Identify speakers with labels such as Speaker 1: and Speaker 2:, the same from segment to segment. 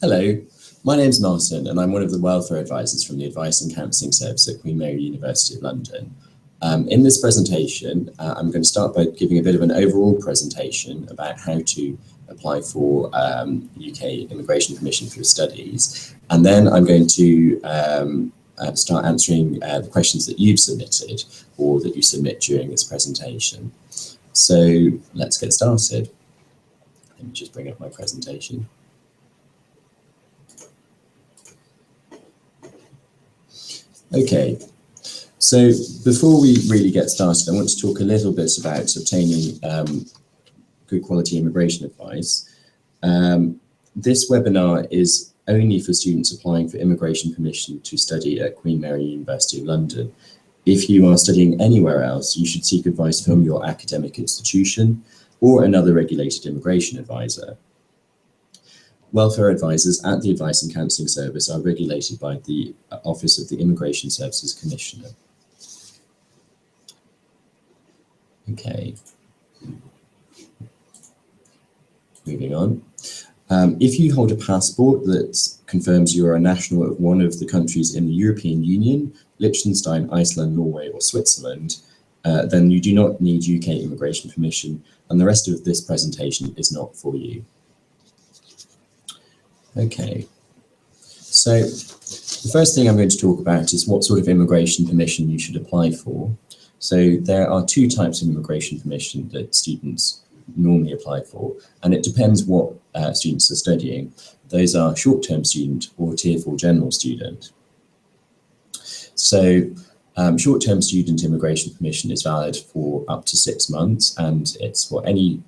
Speaker 1: Hello, my name's Martin and I'm one of the welfare advisors from the Advice and Counselling Service at Queen Mary University of London. In this presentation, I'm going to start by giving a bit of an overall presentation about how to apply for UK Immigration Permission for your studies, and then I'm going to start answering the questions that you've submitted or that you submit during this presentation. So let's get started. Let me just bring up my presentation. Okay, so before we really get started, I want to talk a little bit about obtaining good quality immigration advice. This webinar is only for students applying for immigration permission to study at Queen Mary University of London. If you are studying anywhere else, you should seek advice from your academic institution or another regulated immigration advisor. Welfare advisors at the Advice and Counselling Service are regulated by the Office of the Immigration Services Commissioner. Okay, moving on. If you hold a passport that confirms you are a national of one of the countries in the European Union, Liechtenstein, Iceland, Norway, or Switzerland, then you do not need UK immigration permission, and the rest of this presentation is not for you. Okay, so the first thing I'm going to talk about is what sort of immigration permission you should apply for. So there are two types of immigration permission that students normally apply for, and it depends what students are studying. Those are short-term student or Tier 4 general student. So short-term student immigration permission is valid for up to 6 months, and it's for any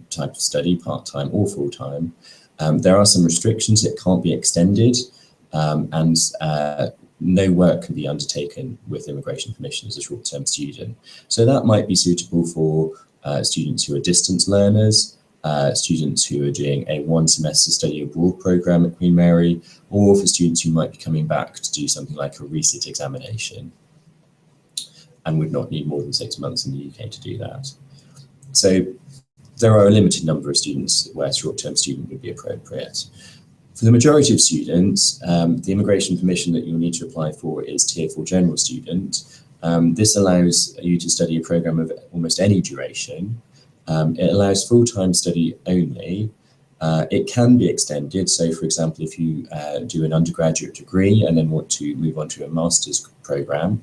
Speaker 1: type of study, part-time or full-time. There are some restrictions. It can't be extended, and no work can be undertaken with immigration permission as a short-term student. So that might be suitable for students who are distance learners, students who are doing a one-semester study abroad program at Queen Mary, or for students who might be coming back to do something like a resit examination and would not need more than 6 months in the UK to do that. So there are a limited number of students where short-term student would be appropriate. For the majority of students, the immigration permission that you'll need to apply for is Tier 4 general student. This allows you to study a program of almost any duration. It allows full-time study only. It can be extended. So for example, if you do an undergraduate degree and then want to move on to a master's program,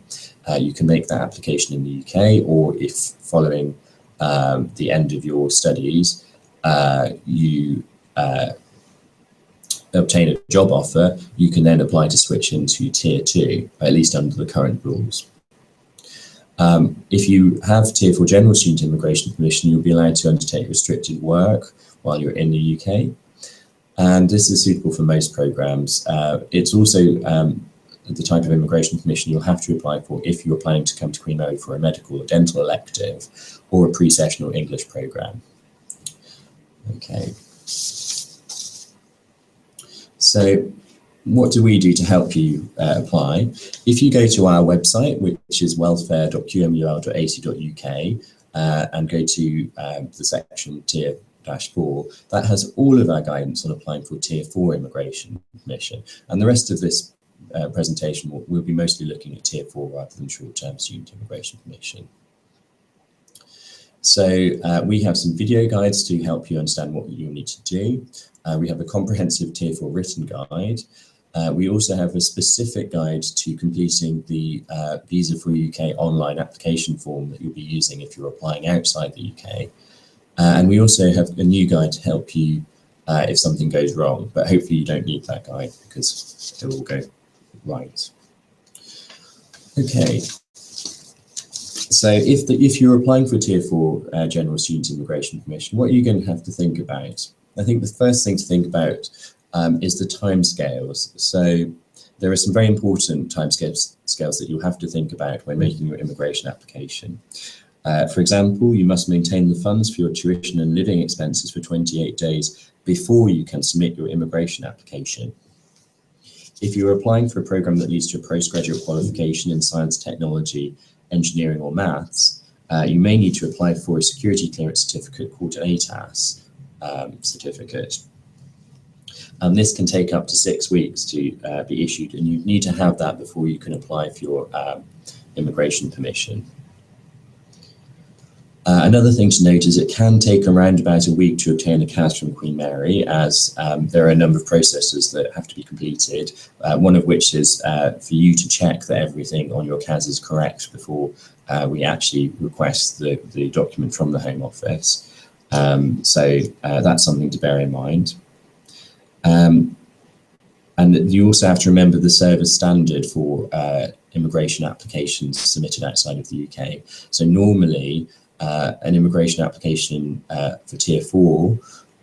Speaker 1: you can make that application in the UK, or if following the end of your studies, you obtain a job offer, you can then apply to switch into Tier 2, at least under the current rules. If you have Tier 4 general student immigration permission, you'll be allowed to undertake restricted work while you're in the UK. And this is suitable for most programs. It's also the type of immigration permission you'll have to apply for if you're planning to come to Queen Mary for a medical or dental elective or a pre-sessional English program. Okay. So what do we do to help you apply? If you go to our website, which is welfare.qmul.ac.uk, and go to the section Tier-4, that has all of our guidance on applying for Tier 4 immigration permission. And the rest of this presentation will be mostly looking at Tier 4 rather than short-term student immigration permission. So we have some video guides to help you understand what you need to do. We have a comprehensive Tier 4 written guide. We also have a specific guide to completing the Visa for UK online application form that you'll be using if you're applying outside the UK. And we also have a new guide to help you if something goes wrong, but hopefully you don't need that guide because it will go right. Okay. So if you're applying for Tier 4 general student immigration permission, what are you going to have to think about? I think the first thing to think about is the timescales. So there are some very important timescales that you'll have to think about when making your immigration application. For example, you must maintain the funds for your tuition and living expenses for 28 days before you can submit your immigration application. If you're applying for a program that leads to a postgraduate qualification in science, technology, engineering or maths, you may need to apply for a security clearance certificate called an ATAS certificate. and this can take up to 6 weeks to be issued, and you need to have that before you can apply for your immigration permission. Another thing to note is it can take around about a week to obtain a CAS from Queen Mary, as there are a number of processes that have to be completed, one of which is for you to check that everything on your CAS is correct before we actually request the document from the Home Office. So that's something to bear in mind. And you also have to remember the service standard for immigration applications submitted outside of the UK. So normally, an immigration application for Tier 4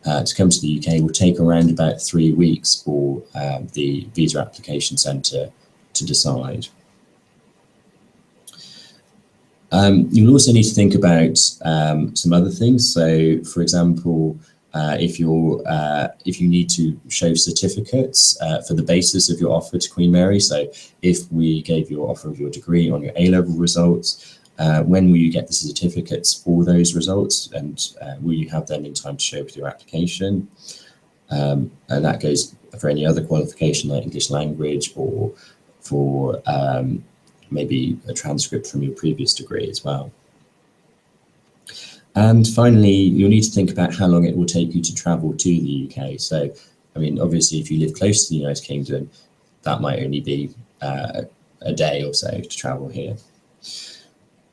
Speaker 1: to come to the UK will take around about 3 weeks for the visa application centre to decide. You'll also need to think about some other things. So, for example, if you need to show certificates for the basis of your offer to Queen Mary. So, if we gave your offer of your degree on your A-level results, when will you get the certificates for those results, and will you have them in time to show with your application? And that goes for any other qualification like English language, or for maybe a transcript from your previous degree as well. And finally, you'll need to think about how long it will take you to travel to the UK. So, I mean, obviously, if you live close to the United Kingdom, that might only be a day or so to travel here.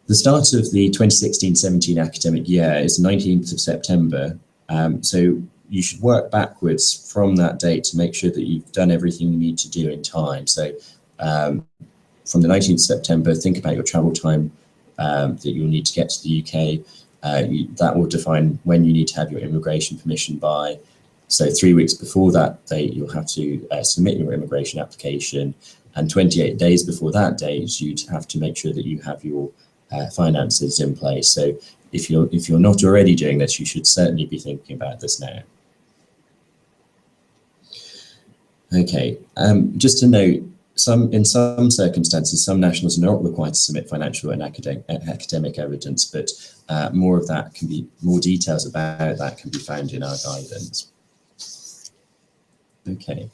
Speaker 1: The start of the 2016-17 academic year is the 19th of September. So you should work backwards from that date to make sure that you've done everything you need to do in time. So from the 19th of September, think about your travel time that you'll need to get to the UK. That will define when you need to have your immigration permission by. So 3 weeks before that date, you'll have to submit your immigration application, and 28 days before that date, you'd have to make sure that you have your finances in place. So if you're not already doing this, you should certainly be thinking about this now. Okay, just to note, in some circumstances, some nationals are not required to submit financial and academic evidence, but more details about that can be found in our guidance. Okay,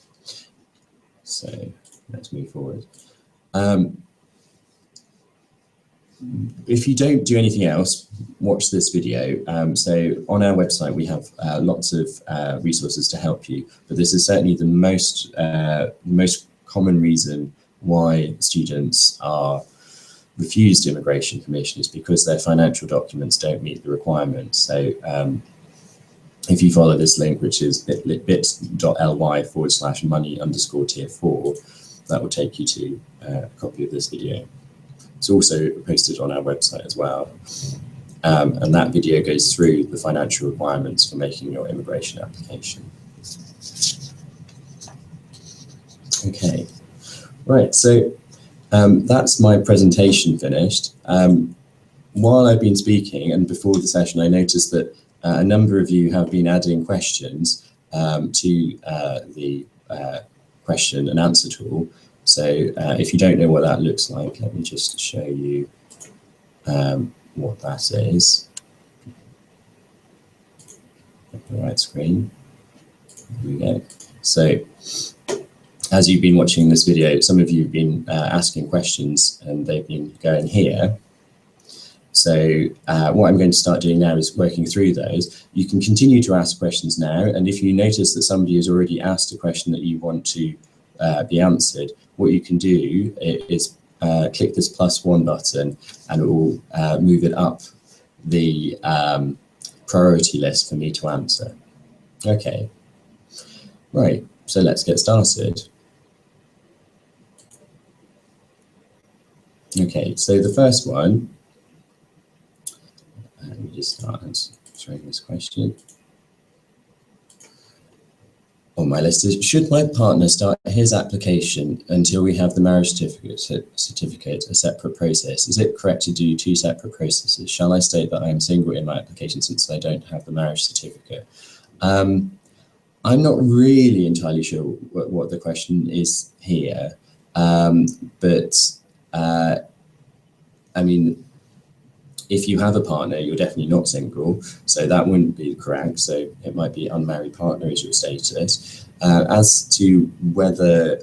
Speaker 1: so let's move forward. If you don't do anything else, watch this video. So on our website, we have lots of resources to help you, but this is certainly the most common reason why students are refused immigration permission is because their financial documents don't meet the requirements. So if you follow this link, which is bit.ly/money_tier4, that will take you to a copy of this video. It's also posted on our website as well. And that video goes through the financial requirements for making your immigration application. Okay, right, so that's my presentation finished. While I've been speaking and before the session, I noticed that a number of you have been adding questions to the question and answer tool. So if you don't know what that looks like, let me just show you what that is. The right screen. Here we go. So as you've been watching this video, some of you have been asking questions and they've been going here. So what I'm going to start doing now is working through those. You can continue to ask questions now, and if you notice that somebody has already asked a question that you want to be answered, what you can do is click this +1 button and it will move it up the priority list for me to answer. Okay, right, so let's get started. Okay, so the first one, let me just start answering this question. On my list is, should my partner start his application until we have the marriage certificate a separate process? Is it correct to do 2 separate processes? Shall I state that I am single in my application since I don't have the marriage certificate? I'm not really entirely sure what the question is here, but I mean, If you have a partner, you're definitely not single, so that wouldn't be correct. So it might be unmarried partner is your status. As to whether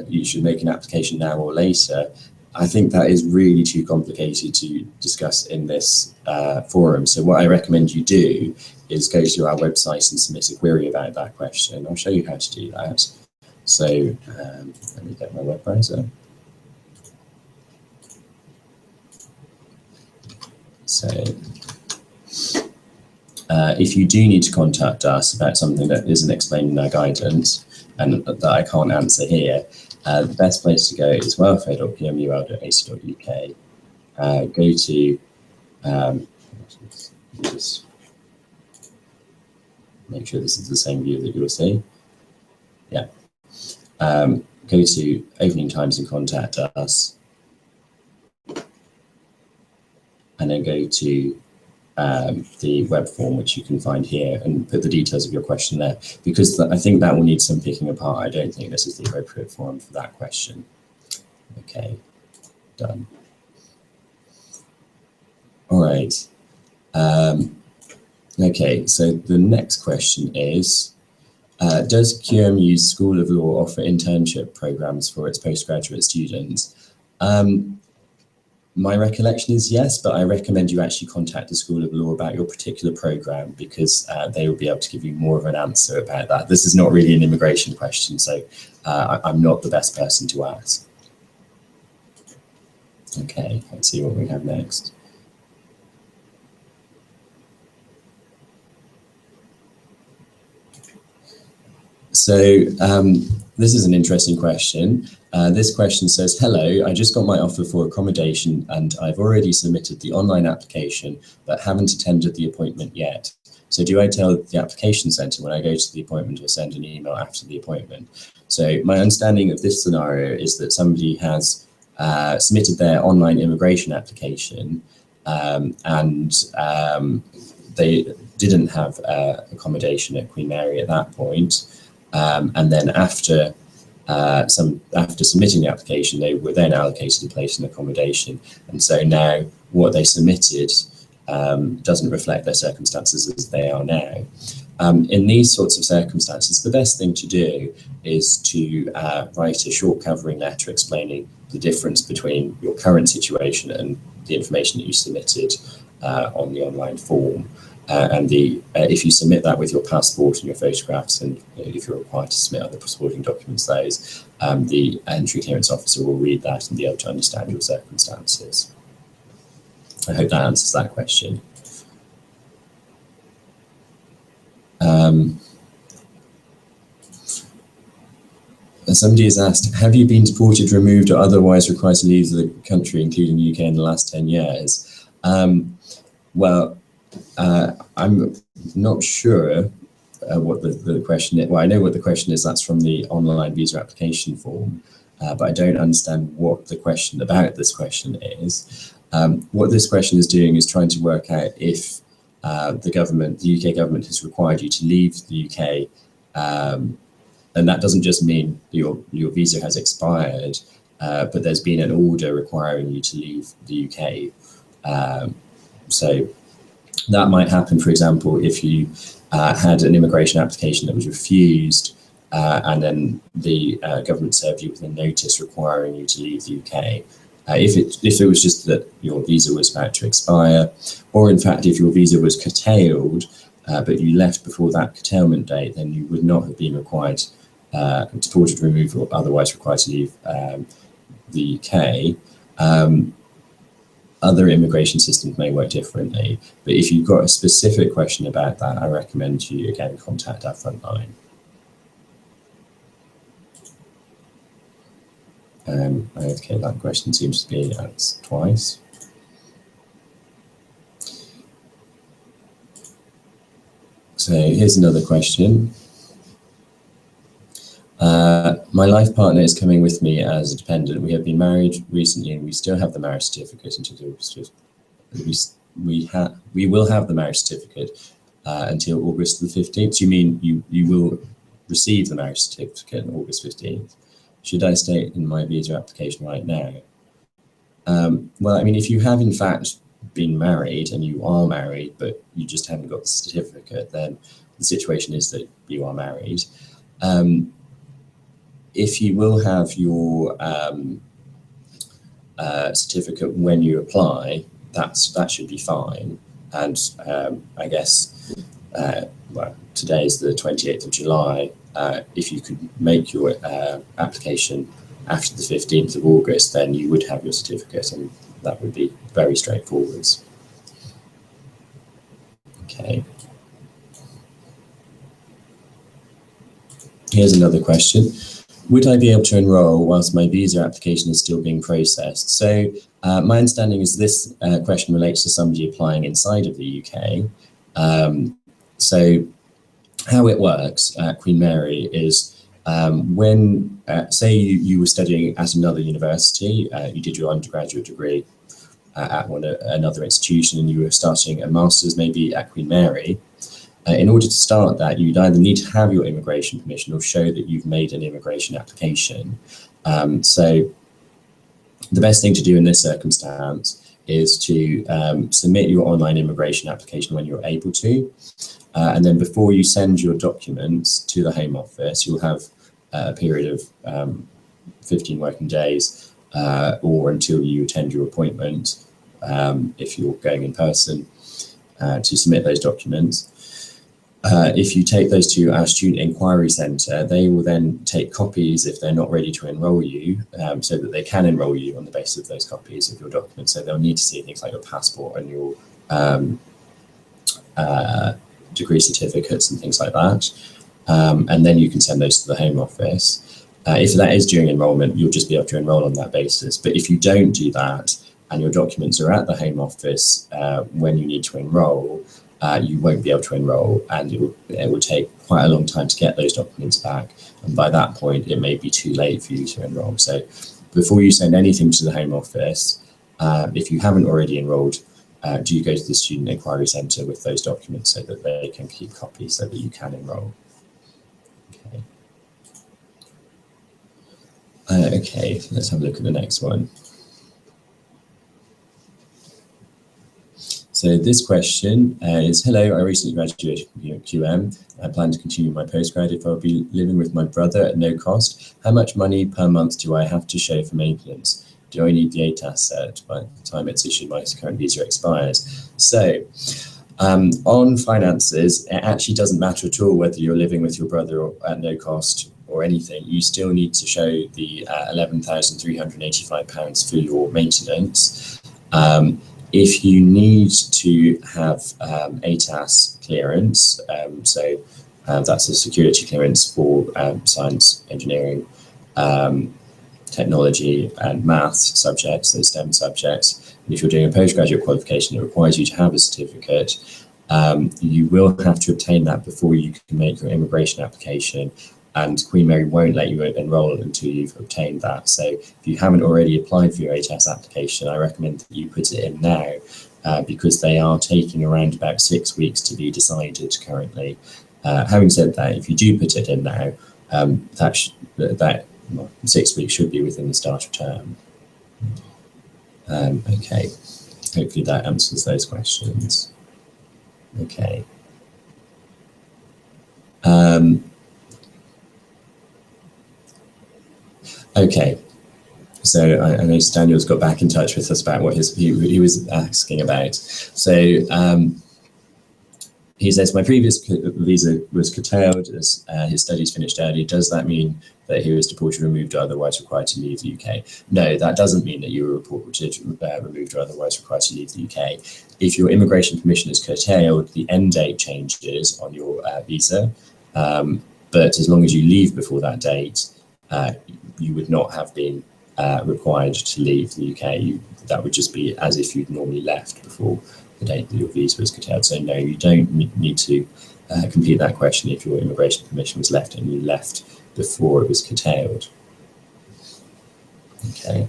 Speaker 1: you should make an application now or later, I think that is really too complicated to discuss in this forum. So what I recommend you do is go to our website and submit a query about that question. I'll show you how to do that. So let me get my web browser. So if you do need to contact us about something that isn't explained in our guidance and that I can't answer here, the best place to go is welfare.qmul.ac.uk. Go to, just make sure this is the same view that you'll see. Yeah. Go to opening times and contact us. And then go to the web form, which you can find here, and put the details of your question there, because I think that will need some picking apart. I don't think this is the appropriate forum for that question. Okay, done. All right. Okay, so the next question is, does QMU's School of Law offer internship programs for its postgraduate students? My recollection is yes, but I recommend you actually contact the School of Law about your particular program, because they will be able to give you more of an answer about that. This is not really an immigration question, so I'm not the best person to ask. Okay, let's see what we have next. So this is an interesting question. This question says, hello, I just got my offer for accommodation and I've already submitted the online application, but haven't attended the appointment yet. So do I tell the application centre when I go to the appointment or send an email after the appointment? So my understanding of this scenario is that somebody has submitted their online immigration application and they didn't have accommodation at Queen Mary at that point. And then after submitting the application, they were then allocated a place in accommodation. And so now what they submitted doesn't reflect their circumstances as they are now. In these sorts of circumstances, the best thing to do is to write a short covering letter explaining the difference between your current situation and the information that you submitted on the online form. And if you submit that with your passport and your photographs, and if you're required to submit other supporting documents, those, the entry clearance officer will read that and be able to understand your circumstances. I hope that answers that question. Somebody has asked, have you been deported, removed, or otherwise required to leave the country, including the UK, in the last 10 years? Well, I'm not sure what the question is. Well, I know what the question is. That's from the online visa application form, but I don't understand what the question about this question is. What this question is doing is trying to work out if the UK government has required you to leave the UK, and that doesn't just mean your visa has expired, but there's been an order requiring you to leave the UK. So that might happen, for example, if you had an immigration application that was refused, and then the government served you with a notice requiring you to leave the UK. If it was just that your visa was about to expire, or in fact, if your visa was curtailed, but you left before that curtailment date, then you would not have been required, deported, removed, or otherwise required to leave the UK. Other immigration systems may work differently, but if you've got a specific question about that, I recommend you again contact our frontline. Okay, that question seems to be asked twice. So here's another question. My life partner is coming with me as a dependent. We have been married recently and we still have the marriage certificate until we will have the marriage certificate until August the 15th. So you mean you will receive the marriage certificate on August 15th? Should I state in my visa application right now? Well, I mean, if you have in fact been married and you are married, but you just haven't got the certificate, then the situation is that you are married. If you will have your certificate when you apply, that should be fine. And I guess, well, today is the 28th of July. If you could make your application after the 15th of August, then you would have your certificate, and that would be very straightforward. Okay. Here's another question. Would I be able to enroll whilst my visa application is still being processed? So my understanding is this question relates to somebody applying inside of the UK. So how it works at Queen Mary is when, say you were studying at another university, you did your undergraduate degree at another institution, and you were starting a master's maybe at Queen Mary. In order to start that, you'd either need to have your immigration permission or show that you've made an immigration application. So the best thing to do in this circumstance is to submit your online immigration application when you're able to. And then before you send your documents to the Home Office, you'll have a period of 15 working days or until you attend your appointment, if you're going in person, to submit those documents. If you take those to our Student Inquiry Centre, they will then take copies if they're not ready to enrol you, so that they can enrol you on the basis of those copies of your documents. So they'll need to see things like your passport and your degree certificates and things like that. And then you can send those to the Home Office. If that is during enrolment, you'll just be able to enrol on that basis. But if you don't do that and your documents are at the Home Office when you need to enrol, you won't be able to enrol, and it will take quite a long time to get those documents back. And by that point, it may be too late for you to enrol. So before you send anything to the Home Office, if you haven't already enrolled, do go to the Student Inquiry Centre with those documents so that they can keep copies so that you can enrol. Okay. Okay, let's have a look at the next one. So this question is, hello, I recently graduated from QM. I plan to continue my postgrad. If I'll be living with my brother at no cost, how much money per month do I have to show for maintenance? Do I need the ATAS set by the time it's issued my current visa expires? So on finances, it actually doesn't matter at all whether you're living with your brother or at no cost or anything. You still need to show the £11,385 for your maintenance. If you need to have ATAS clearance, so that's a security clearance for science, engineering, technology and maths subjects, those STEM subjects. And if you're doing a postgraduate qualification that requires you to have a certificate, you will have to obtain that before you can make your immigration application. And Queen Mary won't let you enrol until you've obtained that. So if you haven't already applied for your ATAS application, I recommend that you put it in now, because they are taking around about 6 weeks to be decided currently. Having said that, if you do put it in now, that 6 weeks should be within the start of term. Okay, hopefully that answers those questions. Okay. Okay, so I know Daniel's got back in touch with us about what he was asking about. So he says, my previous visa was curtailed as his studies finished early. Does that mean that he was deported, removed, or otherwise required to leave the UK? No, that doesn't mean that you were reported, removed, or otherwise required to leave the UK. If your immigration permission is curtailed, the end date changes on your visa, but as long as you leave before that date, you would not have been required to leave the UK. That would just be as if you'd normally left before the date that your visa was curtailed. So no, you don't need to complete that question if your immigration permission was left and you left before it was curtailed. Okay.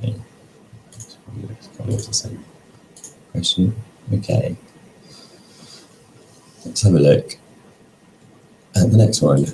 Speaker 1: Okay. The same question. Okay. Let's have a look at the next one.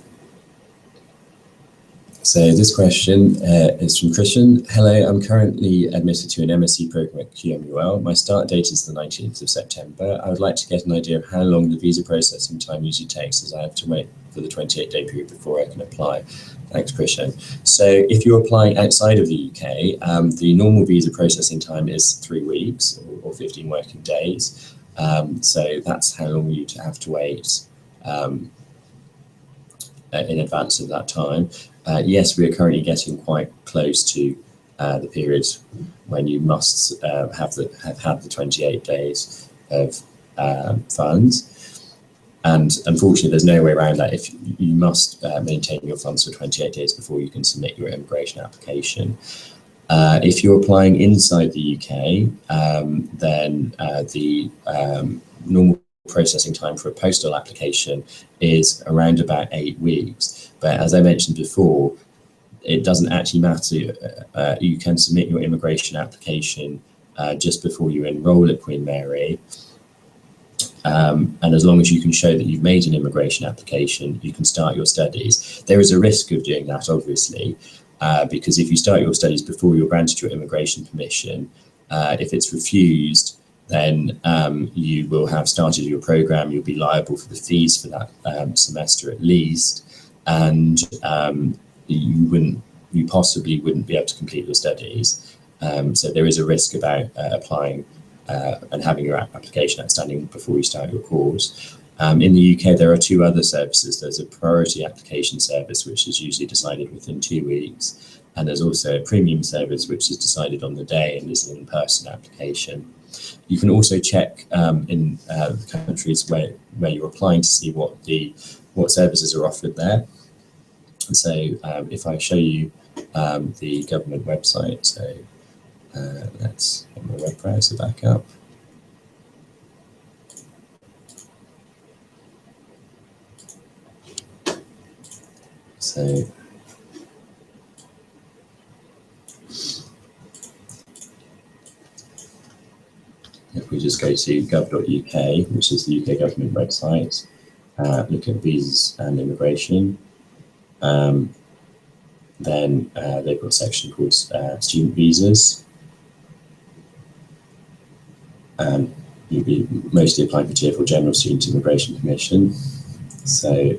Speaker 1: So this question is from Christian. Hello, I'm currently admitted to an MSc program at QMUL. My start date is the 19th of September. I would like to get an idea of how long the visa processing time usually takes, as I have to wait for the 28-day period before I can apply. Thanks, Christian. So if you're applying outside of the UK, the normal visa processing time is 3 weeks or 15 working days. So that's how long you'd have to wait in advance of that time. Yes, we are currently getting quite close to the period when you must have had the 28 days of funds. And unfortunately, there's no way around that. If you must maintain your funds for 28 days before you can submit your immigration application. If you're applying inside the UK, then the normal processing time for a postal application is around about 8 weeks. But as I mentioned before, it doesn't actually matter. You can submit your immigration application just before you enroll at Queen Mary. And as long as you can show that you've made an immigration application, you can start your studies. There is a risk of doing that, obviously, because if you start your studies before you're granted your immigration permission, if it's refused, then you will have started your program, you'll be liable for the fees for that semester at least, and you possibly wouldn't be able to complete your studies. So there is a risk about applying and having your application outstanding before you start your course. In the UK, there are 2 other services. There's a priority application service, which is usually decided within 2 weeks. And there's also a premium service, which is decided on the day and is an in-person application. You can also check in countries where you're applying to see what services are offered there. So if I show you the government website, so let's get my web browser back up. So if we just go to gov.uk, which is the UK government website, look at visas and immigration, then they've got a section called student visas. You'll be mostly applying for Tier 4 General Student Immigration Permission. So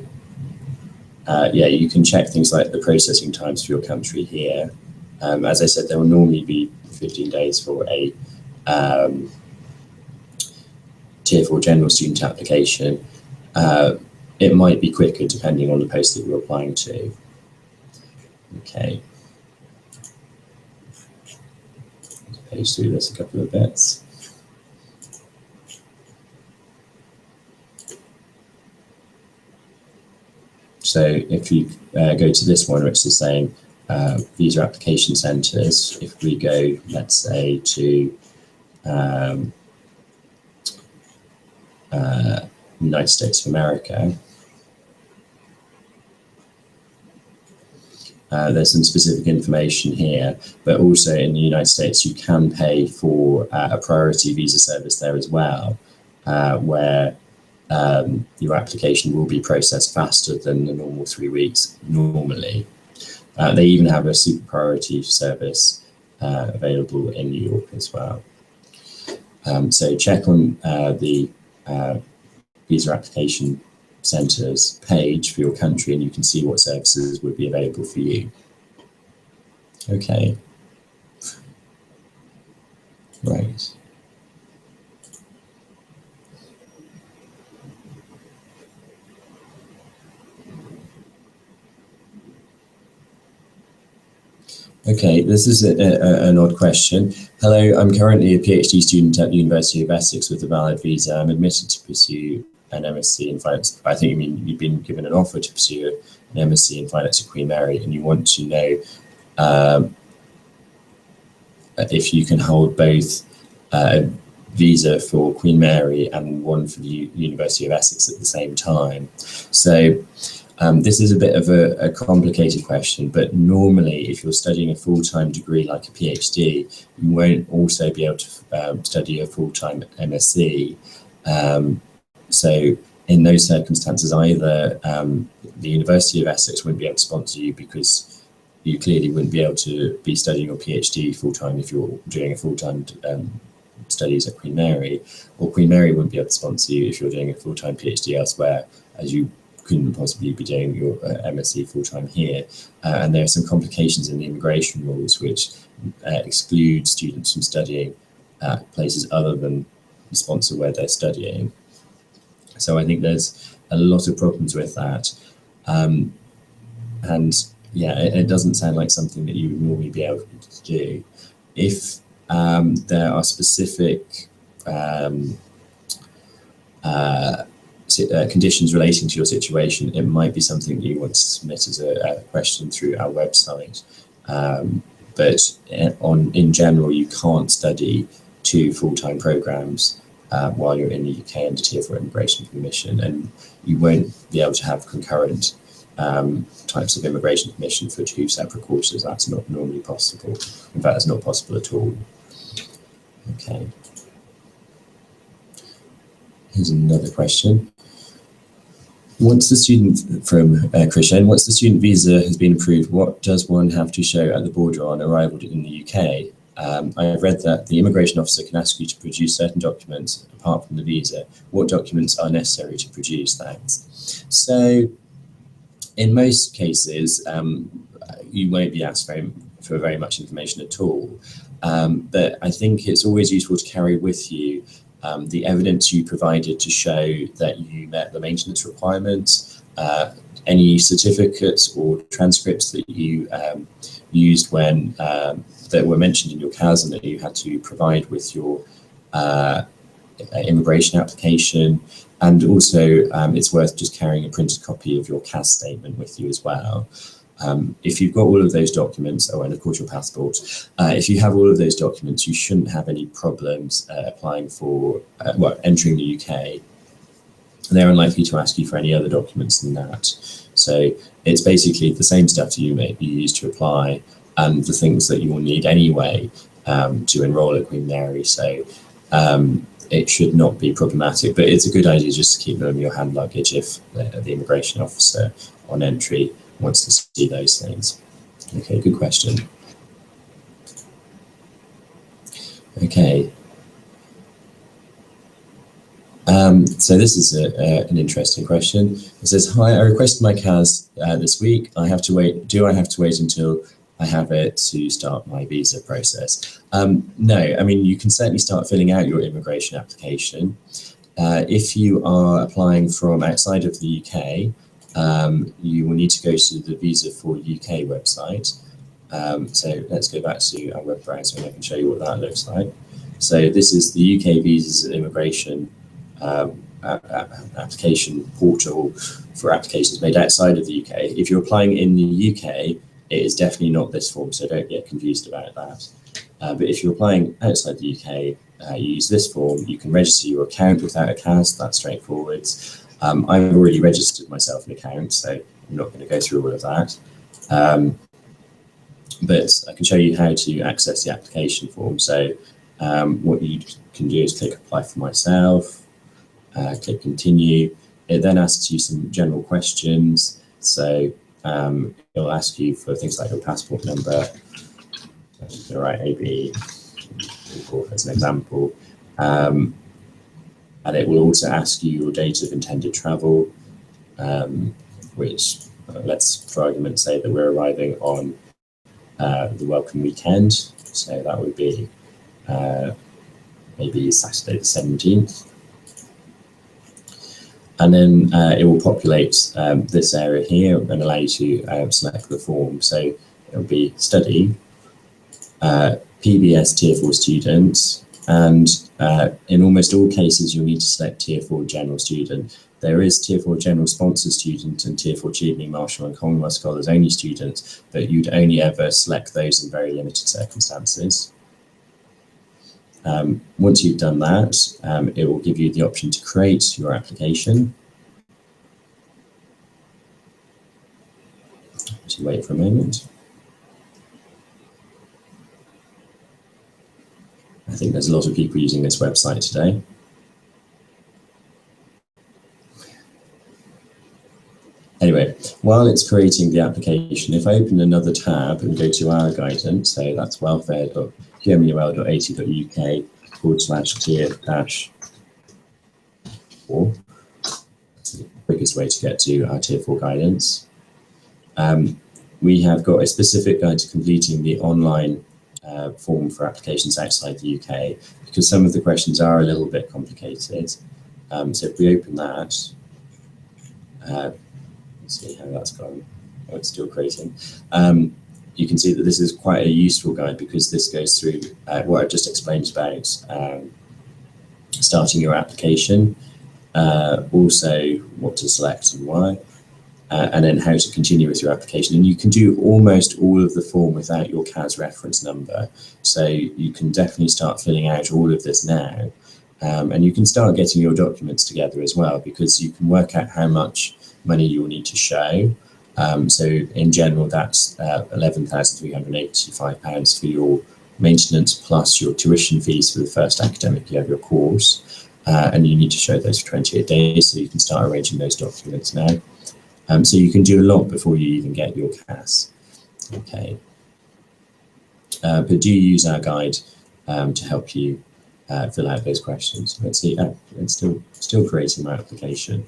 Speaker 1: yeah, you can check things like the processing times for your country here. As I said, there will normally be 15 days for a Tier 4 General Student application. It might be quicker depending on the post that you're applying to. Okay. Let's page through this a couple of bits. So if you go to this one, which is saying visa application centres, if we go, let's say, to United States of America, there's some specific information here, but also in the United States, you can pay for a priority visa service there as well, where your application will be processed faster than the normal 3 weeks normally. They even have a super priority service available in New York as well. So check on the visa application centres page for your country and you can see what services would be available for you. Okay. Right. Okay, this is an odd question. Hello, I'm currently a PhD student at the University of Essex with a valid visa. I'm admitted to pursue an MSc in finance. I think you mean you've been given an offer to pursue an MSc in finance at Queen Mary, and you want to know if you can hold both a visa for Queen Mary and one for the University of Essex at the same time. So this is a bit of a complicated question, but normally if you're studying a full-time degree like a PhD, you won't also be able to study a full-time MSc. So in those circumstances, either the University of Essex won't be able to sponsor you because you clearly wouldn't be able to be studying your PhD full-time if you're doing a full-time studies at Queen Mary, or Queen Mary wouldn't be able to sponsor you if you're doing a full-time PhD elsewhere, as you couldn't possibly be doing your MSc full-time here. And there are some complications in the immigration rules which exclude students from studying at places other than the sponsor where they're studying. So I think there's a lot of problems with that. And yeah, it doesn't sound like something that you would normally be able to do. If there are specific conditions relating to your situation, it might be something that you want to submit as a question through our website. But in general, you can't study 2 full-time programs while you're in the UK under Tier 4 immigration permission, and you won't be able to have concurrent types of immigration permission for 2 separate courses. That's not normally possible. In fact, it's not possible at all. Okay. Here's another question. Once the student, from Christian, once the student visa has been approved, what does one have to show at the border on arrival in the UK? I've read that the immigration officer can ask you to produce certain documents apart from the visa. What documents are necessary to produce that? So, in most cases, you won't be asked for very much information at all. But I think it's always useful to carry with you the evidence you provided to show that you met the maintenance requirements, any certificates or transcripts that you used when that were mentioned in your CAS and that you had to provide with your immigration application. And also, it's worth just carrying a printed copy of your CAS statement with you as well. If you've got all of those documents, oh, and of course your passport, if you have all of those documents, you shouldn't have any problems applying for, well, entering the UK. They're unlikely to ask you for any other documents than that. So it's basically the same stuff you use to apply and the things that you will need anyway to enroll at Queen Mary. So it should not be problematic, but it's a good idea just to keep them in your hand luggage if the immigration officer on entry wants to see those things. Okay, good question. Okay. So this is an interesting question. It says, hi, I requested my CAS this week. Do I have to wait until I have it to start my visa process? No, I mean, you can certainly start filling out your immigration application. If you are applying from outside of the UK, you will need to go to the Visa for UK website. So let's go back to our web browser and I can show you what that looks like. So this is the UK Visas and Immigration application portal for applications made outside of the UK. If you're applying in the UK, it is definitely not this form, so don't get confused about that. But if you're applying outside the UK, you use this form. You can register your account without a CAS, that's straightforward. I've already registered myself an account, so I'm not going to go through all of that. But I can show you how to access the application form. So what you can do is click apply for myself, click continue. It then asks you some general questions. So it'll ask you for things like your passport number, the right AB, as an example. And it will also ask you your date of intended travel, which let's, for argument's sake, that we're arriving on the welcome weekend. So that would be maybe Saturday the 17th. And then it will populate this area here and allow you to select the form. So it will be study, PBS Tier 4 students, and in almost all cases you'll need to select Tier 4 general student. There is Tier 4 general sponsor student and Tier 4 Chevening, Marshall and Commonwealth Scholars only students, but you'd only ever select those in very limited circumstances. Once you've done that, it will give you the option to create your application. Just wait for a moment. I think there's a lot of people using this website today. Anyway, while it's creating the application, if I open another tab and go to our guidance, so that's welfare.ac.uk/tier-4, the quickest way to get to our tier 4 guidance. We have got a specific guide to completing the online form for applications outside the UK, because some of the questions are a little bit complicated. So if we open that, let's see how that's gone. Oh, it's still creating. You can see that this is quite a useful guide, because this goes through what I've just explained about starting your application, also what to select and why, and then how to continue with your application. And you can do almost all of the form without your CAS reference number. So you can definitely start filling out all of this now. And you can start getting your documents together as well, because you can work out how much money you'll need to show. So in general, that's £11,385 for your maintenance plus your tuition fees for the first academic year of your course. And you need to show those for 28 days, so you can start arranging those documents now. So you can do a lot before you even get your CAS. Okay. But do use our guide to help you fill out those questions. Let's see, it's still creating my application.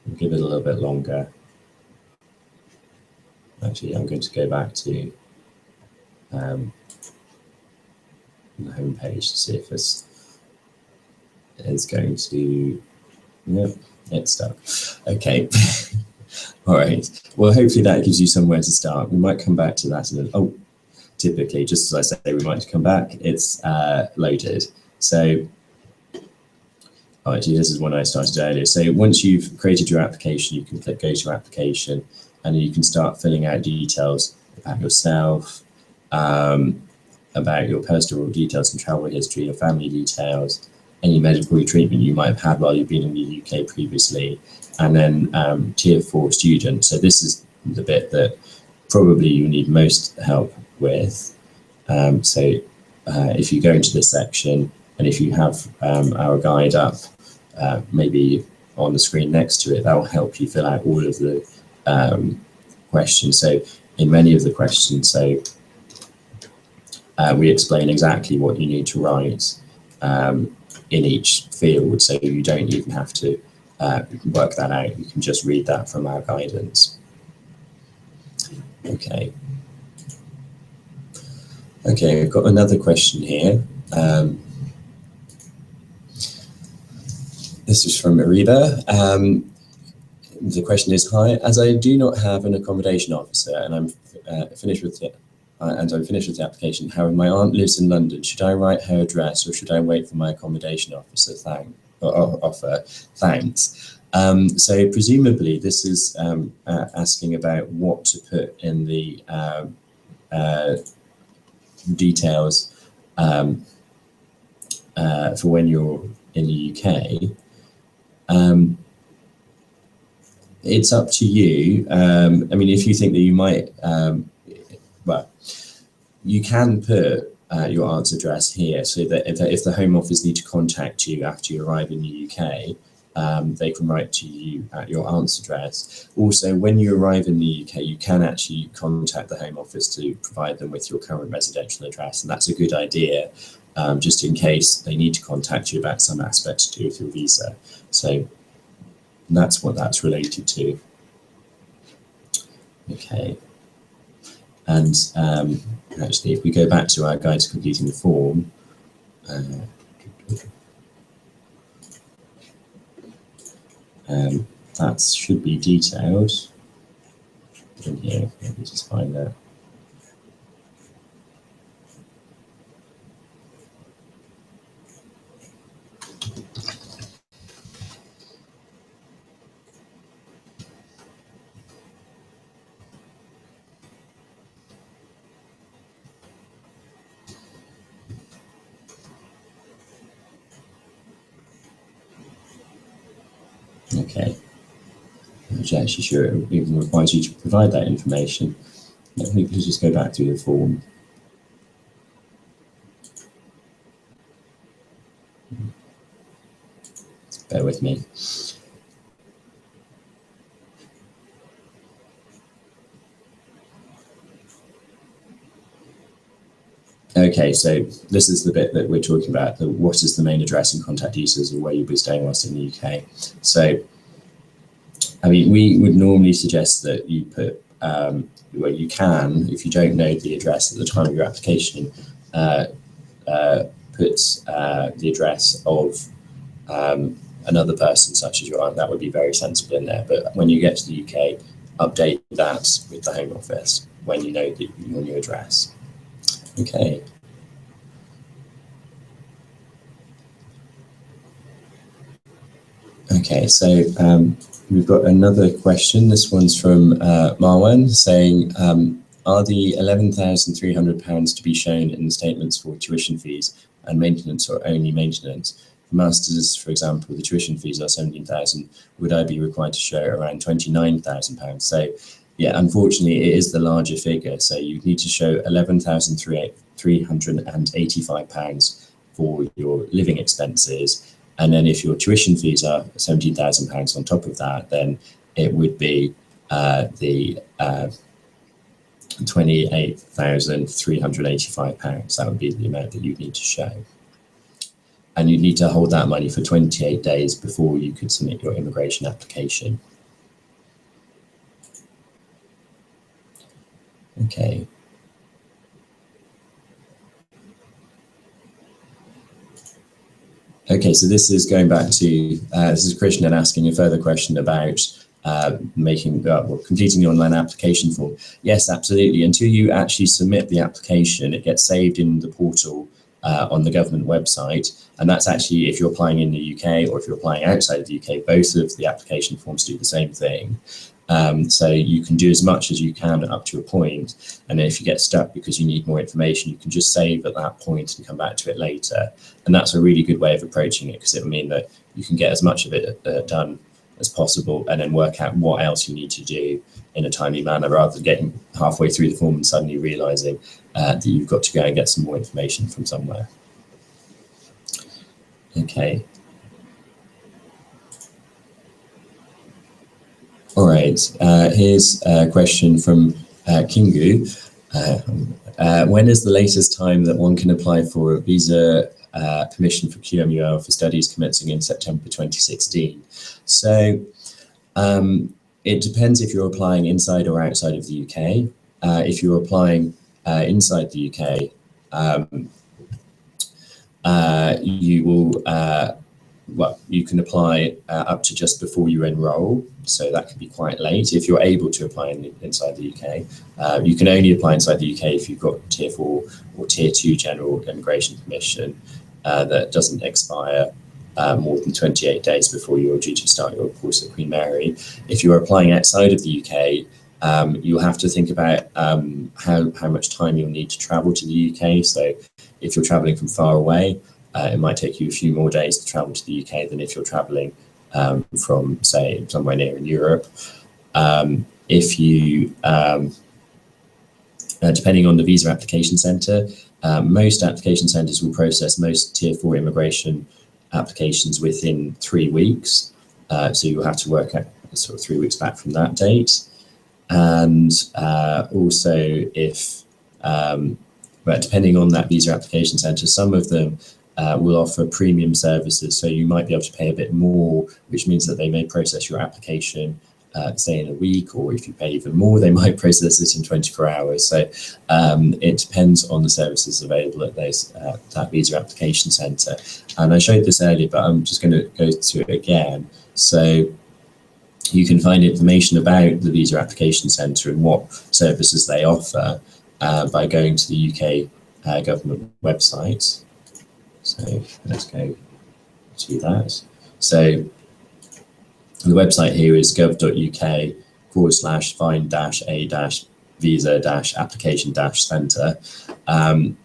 Speaker 1: We'll give it a little bit longer. Actually, I'm going to go back to the home page to see if this is going to, yep, it's stuck. Okay. All right. Well, hopefully that gives you somewhere to start. We might come back to that in a, oh, typically, just as I say, we might come back, it's loaded. So, oh, actually, this is one I started earlier. So once you've created your application, you can click Go to Application, and you can start filling out details about yourself, about your personal details and travel history, your family details, any medical treatment you might have had while you've been in the UK previously, and then tier 4 student. So this is the bit that probably you need most help with. If you go into this section, and if you have our guide up, maybe on the screen next to it, that will help you fill out all of the questions. So in many of the questions, we explain exactly what you need to write in each field, so you don't even have to work that out. You can just read that from our guidance. Okay. Okay, we've got another question here. This is from Mariba. The question is, hi, as I do not have an accommodation officer and I'm finished with the application, however, my aunt lives in London. Should I write her address or should I wait for my accommodation officer offer? Thanks. So presumably this is asking about what to put in the details for when you're in the UK. It's up to you. I mean, if you think that you might, well, you can put your aunt's address here, so that if the Home Office need to contact you after you arrive in the UK, they can write to you at your aunt's address. Also, when you arrive in the UK, you can actually contact the Home Office to provide them with your current residential address, and that's a good idea, just in case they need to contact you about some aspect to do with your visa. So that's what that's related to. Okay. And actually, if we go back to our guide to completing the form, that should be detailed in here. Let me just find that. Okay. I'm not actually sure it even requires you to provide that information. Let me just go back through the form. Bear with me. Okay, so this is the bit that we're talking about, what is the main address and contact details of where you'll be staying whilst in the UK. So, I mean, we would normally suggest that you put, well, you can, if you don't know the address at the time of your application, put the address of another person such as your aunt. That would be very sensible in there. But when you get to the UK, update that with the Home Office when you know your new address. Okay. Okay, so we've got another question. This one's from Marwan saying, are the £11,300 to be shown in the statements for tuition fees and maintenance, or only maintenance? For masters, for example, the tuition fees are 17,000. Would I be required to show around £29,000? So yeah, unfortunately, it is the larger figure. So you need to show £11,385 for your living expenses. And then if your tuition fees are £17,000 on top of that, then it would be the £28,385. That would be the amount that you need to show. And you need to hold that money for 28 days before you could submit your immigration application. Okay. Okay, so this is going back to, this is Krishnan asking a further question about completing the online application form. Yes, absolutely. Until you actually submit the application, it gets saved in the portal on the government website. And that's actually if you're applying in the UK or if you're applying outside of the UK, both of the application forms do the same thing. So you can do as much as you can up to a point, and then if you get stuck because you need more information, you can just save at that point and come back to it later. And that's a really good way of approaching it, because it will mean that you can get as much of it done as possible and then work out what else you need to do in a timely manner, rather than getting halfway through the form and suddenly realizing that you've got to go and get some more information from somewhere. Okay. All right, here's a question from Kingu. When is the latest time that one can apply for a visa permission for QMUL for studies commencing in September 2016? So it depends if you're applying inside or outside of the UK. If you're applying inside the UK, you will you can apply up to just before you enroll, so that can be quite late if you're able to apply inside the UK. You can only apply inside the UK if you've got Tier 4 or Tier 2 general immigration permission that doesn't expire more than 28 days before you're due to start your course at Queen Mary. If you're applying outside of the UK, you'll have to think about how much time you'll need to travel to the UK. So if you're traveling from far away, it might take you a few more days to travel to the UK than if you're traveling from, say, somewhere near in Europe. If you, depending on the visa application centre, most application centres will process most Tier 4 immigration applications within 3 weeks. So you'll have to work out sort of 3 weeks back from that date. And also if, but depending on that visa application centre, some of them will offer premium services, so you might be able to pay a bit more, which means that they may process your application say in a week, or if you pay even more, they might process it in 24 hours. So it depends on the services available at those that visa application centre. And I showed this earlier, but I'm just going to go to it again. So you can find information about the visa application centre and what services they offer by going to the UK government website. So let's go to that. So the website here is gov.uk/find-a-visa-application-centre, and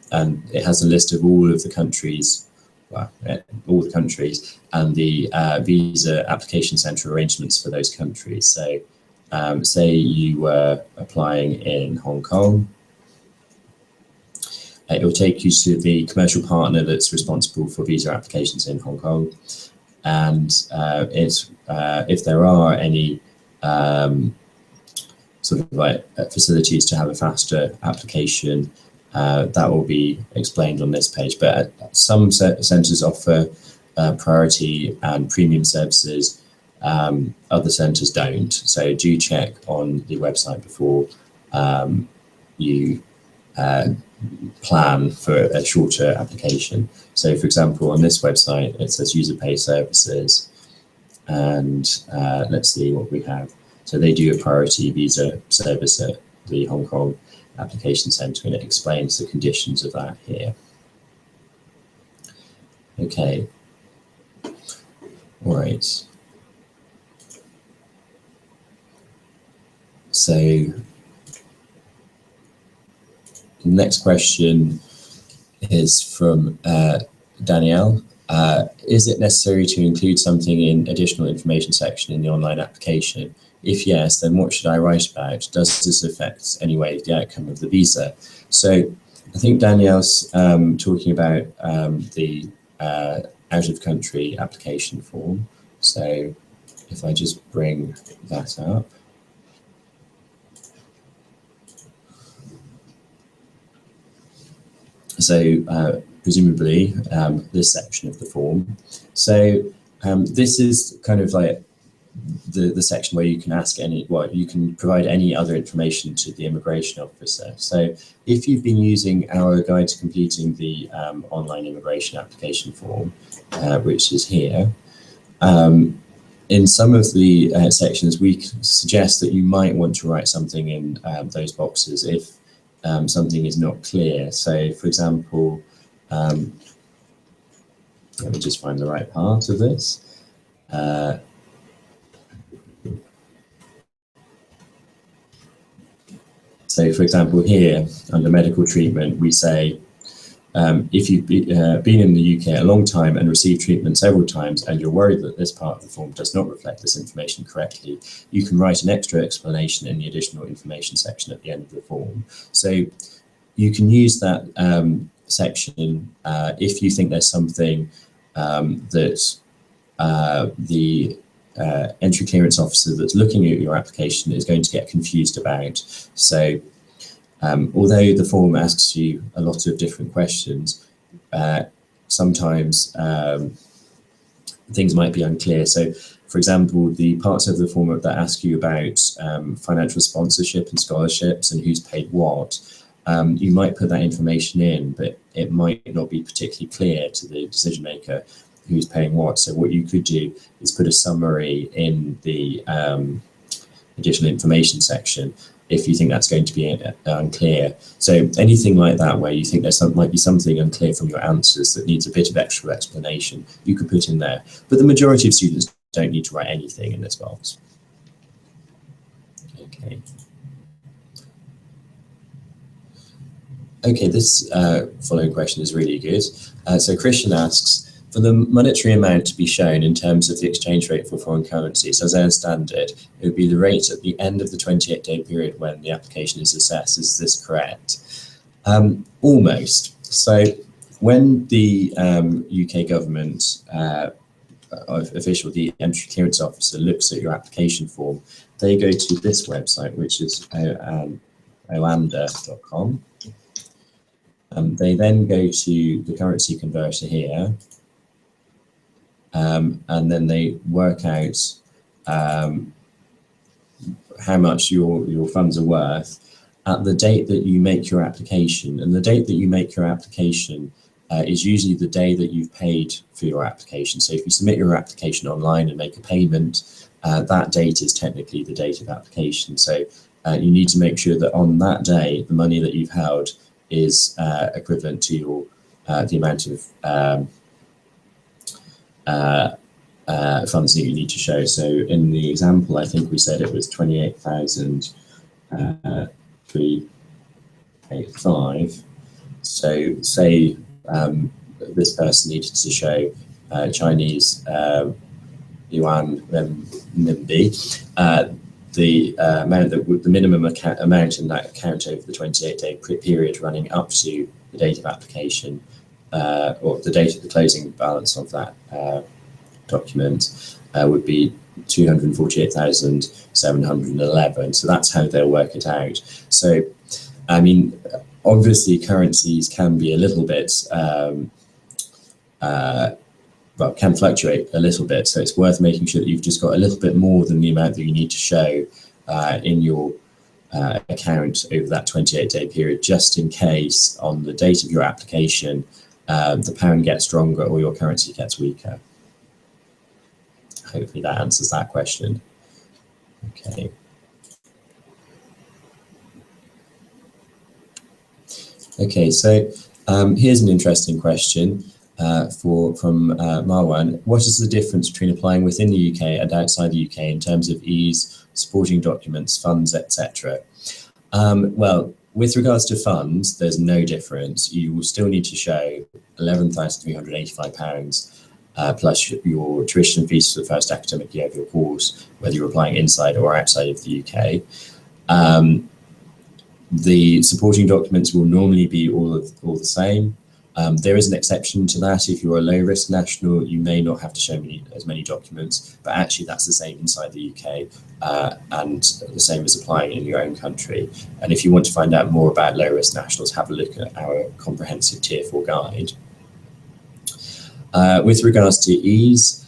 Speaker 1: it has a list of all of the countries, well, all the countries, and the visa application centre arrangements for those countries. So say you were applying in Hong Kong, it will take you to the commercial partner that's responsible for visa applications in Hong Kong. And if there are any sort of like facilities to have a faster application that will be explained on this page, but some centres offer priority and premium services, other centres don't. So do check on the website before you plan for a shorter application. So for example, on this website, it says user pay services, and let's see what we have. So they do a priority visa service at the Hong Kong Application Centre, and it explains the conditions of that here. Okay, all right. So the next question is from Danielle. Is it necessary to include something in additional information section in the online application? If yes, then what should I write about? Does this affect any way the outcome of the visa? So I think Danielle's talking about the out of country application form. So if I just bring that up. So presumably this section of the form. So this is kind of like the section where you can ask you can provide any other information to the immigration officer. So if you've been using our guide to completing the online immigration application form, which is here, in some of the sections, we suggest that you might want to write something in those boxes if something is not clear. So for example, let me just find the right part of this. So for example, here under medical treatment, we say, if you've been in the UK a long time and received treatment several times and you're worried that this part of the form does not reflect this information correctly, you can write an extra explanation in the additional information section at the end of the form. So you can use that section if you think there's something that the entry clearance officer that's looking at your application is going to get confused about. So although the form asks you a lot of different questions, sometimes things might be unclear. So for example, the parts of the form that ask you about financial sponsorship and scholarships and who's paid what, you might put that information in, but it might not be particularly clear to the decision maker who's paying what. So what you could do is put a summary in the additional information section if you think that's going to be unclear. So anything like that where you think might be something unclear from your answers that needs a bit of extra explanation, you could put in there. But the majority of students don't need to write anything in this box. Okay. Okay, this following question is really good. So Christian asks, for the monetary amount to be shown in terms of the exchange rate for foreign currencies, as I understand it, it would be the rate at the end of the 28-day period when the application is assessed. Is this correct? Almost. So when the UK government official, the entry clearance officer, looks at your application form, they go to this website, which is oanda.com. They then go to the currency converter here, and then they work out how much your funds are worth at the date that you make your application. And the date that you make your application is usually the day that you've paid for your application. So if you submit your application online and make a payment, that date is technically the date of application. So you need to make sure that on that day, the money that you've held is equivalent to your the amount of funds that you need to show. So in the example, I think we said it was 28,385. So say this person needed to show Chinese yuan renminbi, the amount that the minimum amount in that account over the 28-day period running up to the date of application, or the date of the closing balance of that document, would be 248,711. So that's how they'll work it out. So, I mean, Obviously, currencies can be a little bit, well, can fluctuate a little bit. So it's worth making sure that you've just got a little bit more than the amount that you need to show in your account over that 28-day period, just in case on the date of your application, the pound gets stronger or your currency gets weaker. Hopefully that answers that question. Okay. Okay, so here's an interesting question from Marwan. What is the difference between applying within the UK and outside the UK in terms of ease, supporting documents, funds, etc.? Well, with regards to funds, there's no difference. You will still need to show £11,385 plus your tuition fees for the first academic year of your course, whether you're applying inside or outside of the UK. The supporting documents will normally be all the same. There is an exception to that. If you're a low-risk national, you may not have to show as many documents, but actually that's the same inside the UK and the same as applying in your own country. And if you want to find out more about low-risk nationals, have a look at our comprehensive Tier 4 guide. With regards to ease,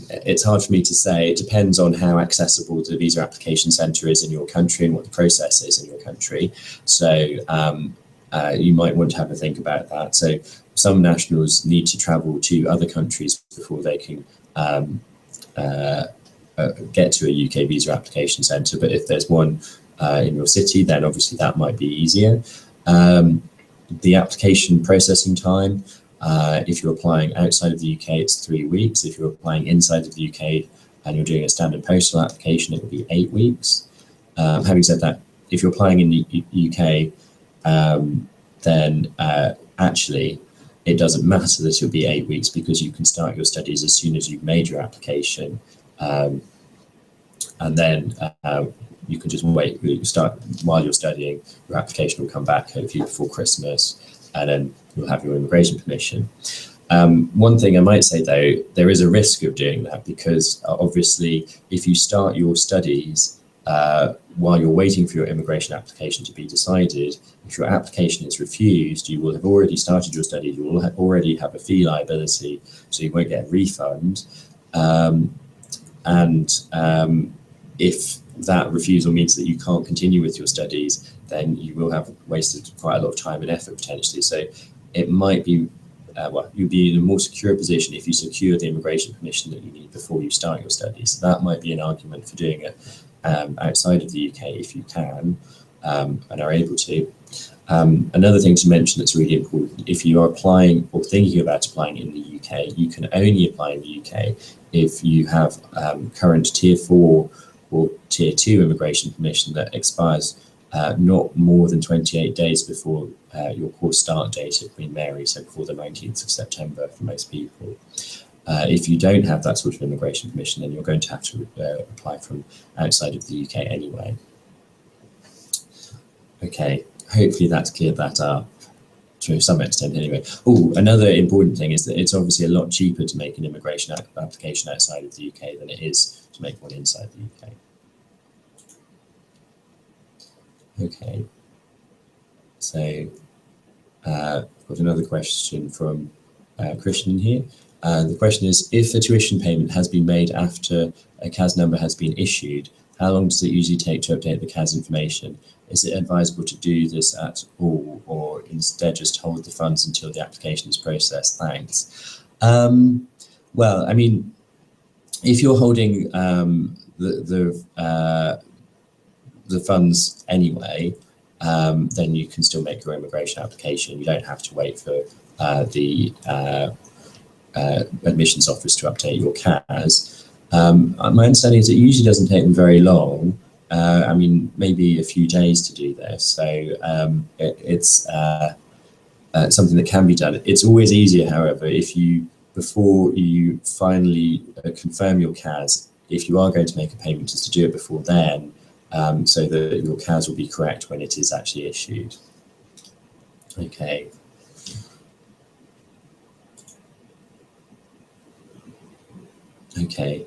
Speaker 1: it's hard for me to say. It depends on how accessible the visa application centre is in your country and what the process is in your country. So you might want to have a think about that. So some nationals need to travel to other countries before they can get to a UK visa application centre. But if there's one in your city, then obviously that might be easier. The application processing time, if you're applying outside of the UK, it's 3 weeks. If you're applying inside of the UK and you're doing a standard postal application, it will be 8 weeks. Having said that, if you're applying in the UK, then actually it doesn't matter that it'll be 8 weeks because you can start your studies as soon as you've made your application. And then you can just wait, you start while you're studying, your application will come back hopefully before Christmas, and then you'll have your immigration permission. One thing I might say though, there is a risk of doing that because obviously if you start your studies while you're waiting for your immigration application to be decided, if your application is refused, you will have already started your studies, you will already have a fee liability, so you won't get a refund. If that refusal means that you can't continue with your studies, then you will have wasted quite a lot of time and effort potentially. So it might be, well, you'll be in a more secure position if you secure the immigration permission that you need before you start your studies. So that might be an argument for doing it outside of the UK if you can and are able to. Another thing to mention that's really important, if you are applying or thinking about applying in the UK, you can only apply in the UK if you have current Tier 4 or Tier 2 immigration permission that expires not more than 28 days before your course start date at Queen Mary, so before the 19th of September for most people. If you don't have that sort of immigration permission, then you're going to have to apply from outside of the UK anyway. Okay, hopefully that's cleared that up to some extent anyway. Oh, another important thing is that it's obviously a lot cheaper to make an immigration application outside of the UK than it is to make one inside the UK. Okay, so I've got another question from Christian here. The question is, if a tuition payment has been made after a CAS number has been issued, how long does it usually take to update the CAS information? Is it advisable to do this at all, or instead just hold the funds until the application is processed? Thanks. Well, I mean, if you're holding the funds anyway, then you can still make your immigration application. You don't have to wait for the admissions office to update your CAS. My understanding is it usually doesn't take them very long. I mean, maybe a few days to do this. So it's something that can be done. It's always easier, however, if you, before you finally confirm your CAS, if you are going to make a payment, is to do it before then, so that your CAS will be correct when it is actually issued. Okay. Okay.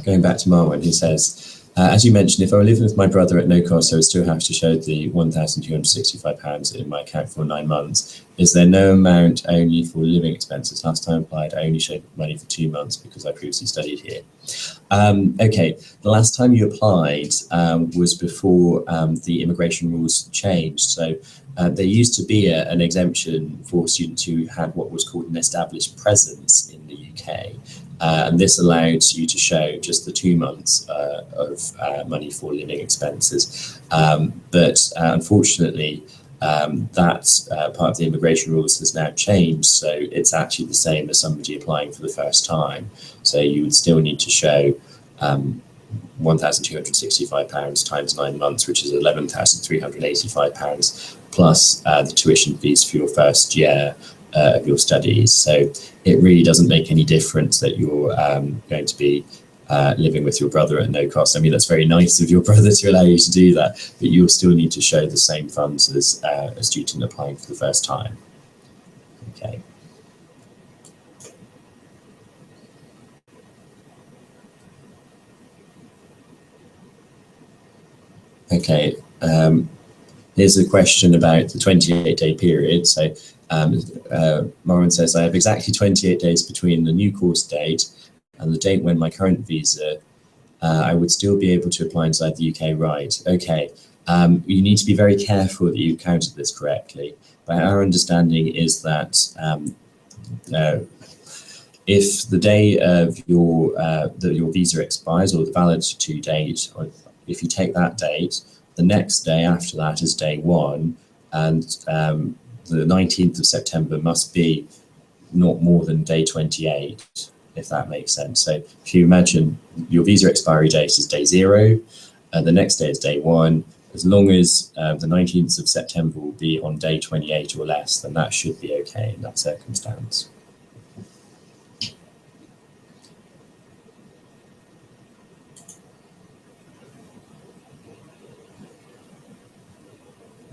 Speaker 1: Going back to Marwan, who says, As you mentioned, if I were living with my brother at no cost, I would still have to show the £1,265 in my account for 9 months. Is there no amount only for living expenses? Last time I applied, I only showed money for 2 months because I previously studied here. Okay, the last time you applied was before the immigration rules changed. So there used to be an exemption for students who had what was called an established presence in the UK. And this allowed you to show just the 2 months of money for living expenses. But unfortunately, that part of the immigration rules has now changed. So it's actually the same as somebody applying for the first time. So you would still need to show £1,265 times 9 months, which is £11,385 plus the tuition fees for your first year of your studies. So it really doesn't make any difference that you're going to be living with your brother at no cost. I mean, that's very nice of your brother to allow you to do that, but you'll still need to show the same funds as a student applying for the first time. Okay. Okay. Here's a question about the 28-day period. So Marwan says, I have exactly 28 days between the new course date and the date when my current visa, I would still be able to apply inside the UK, right? Okay, you need to be very careful that you counted this correctly. But our understanding is that if the day of your visa expires, or the validity date, or if you take that date, the next day after that is day 1, and the 19th of September must be not more than day 28, if that makes sense. So if you imagine your visa expiry date is day 0, the next day is day 1, as long as the 19th of September will be on day 28 or less, then that should be okay in that circumstance.